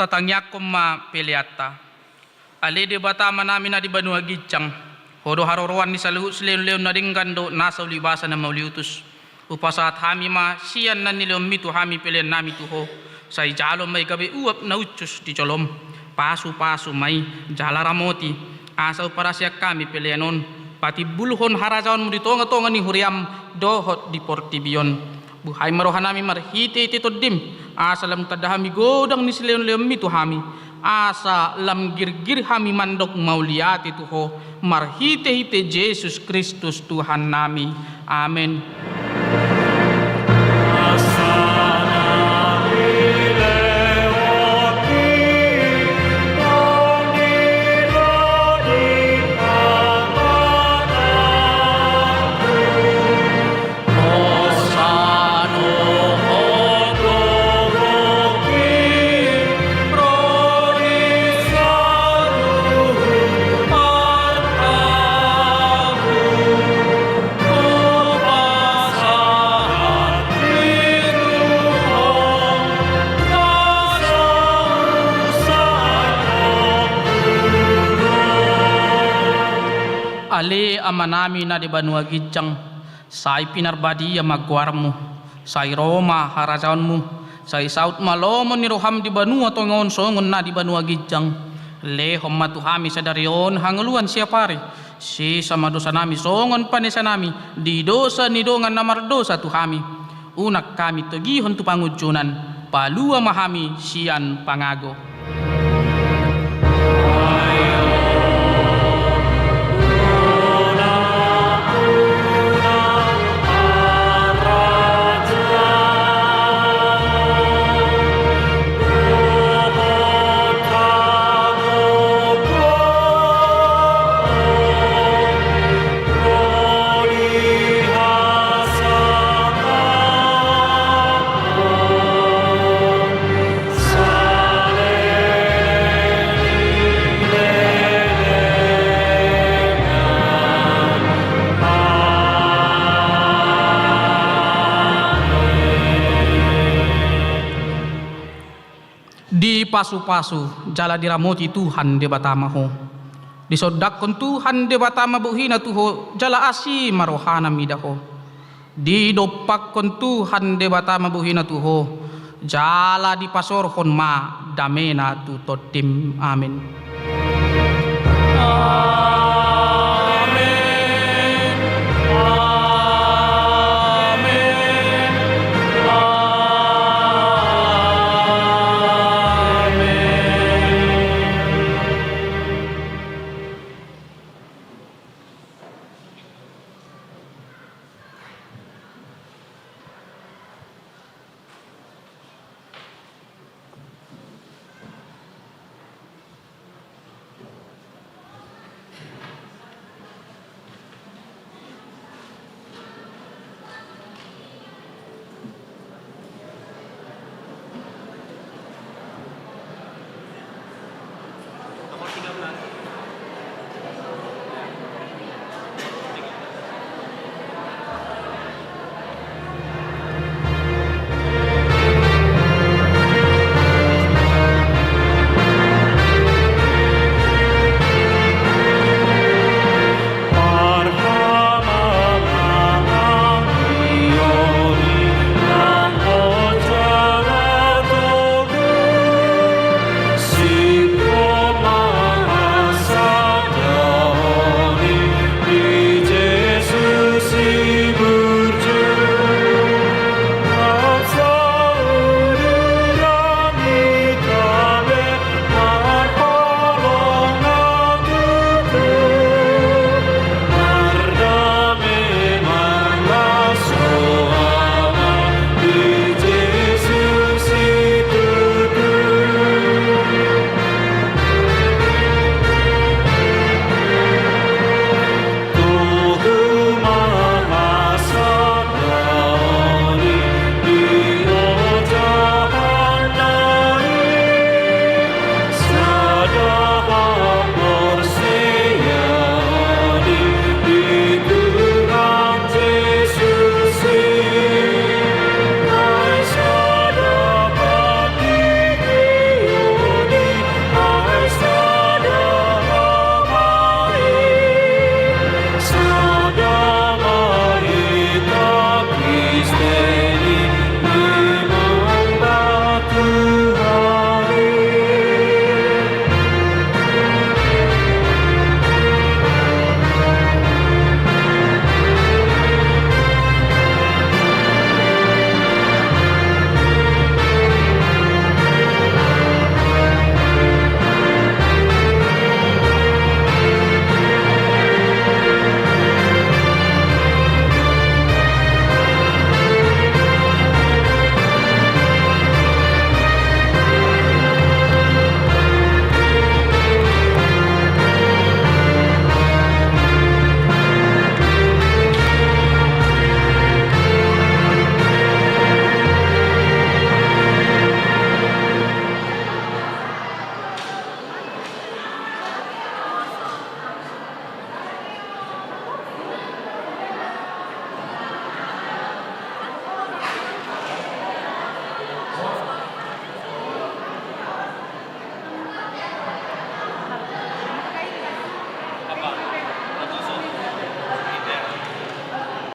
tatangyakom ma peliata. Ale de batama namin na di banua gicang. Hodo haroroan ni saluhut seleon-leon na dinggando nasa ulibasa na mauliutus. Upasaat hami ma siyan na nileon mitu hami pelian nami tuho. Say jalom may gabi uap na ucus di colom. Pasu-pasu may jala ramoti. Asaw para siya kami pelianon. Pati buluhon harajawan mo dito nga ni huriam dohot di portibion. Buhay marohan nami marhiti iti todim. Asa lam tadahami godang ni sileon-leon mitu hami. Asa lam girgir hami mandok mauliati tuho. Marhite-hite Jesus Kristus Tuhan nami. Amen. Ale amanami na di banua gicang, say pinarbadi magwarmu, say Roma harajawanmu, say saut malomon ni roham di banua tongon songon na di banua gicang, lehom matuhami sa darion hanguluan siya pare, si sama dosa nami songon panesa nami, di dosa ni dongan namar dosa tuhami, unak kami tagihon tu pangujunan, palua mahami sian pangago. Di pasu-pasu jala diramoti Tuhan de batama ho. Disodakon Tuhan de batama buhina tuho jala asi marohana midaho. Di dopakon Tuhan de batama buhina tuho jala di pasorhon ma damena tu totim. Amin.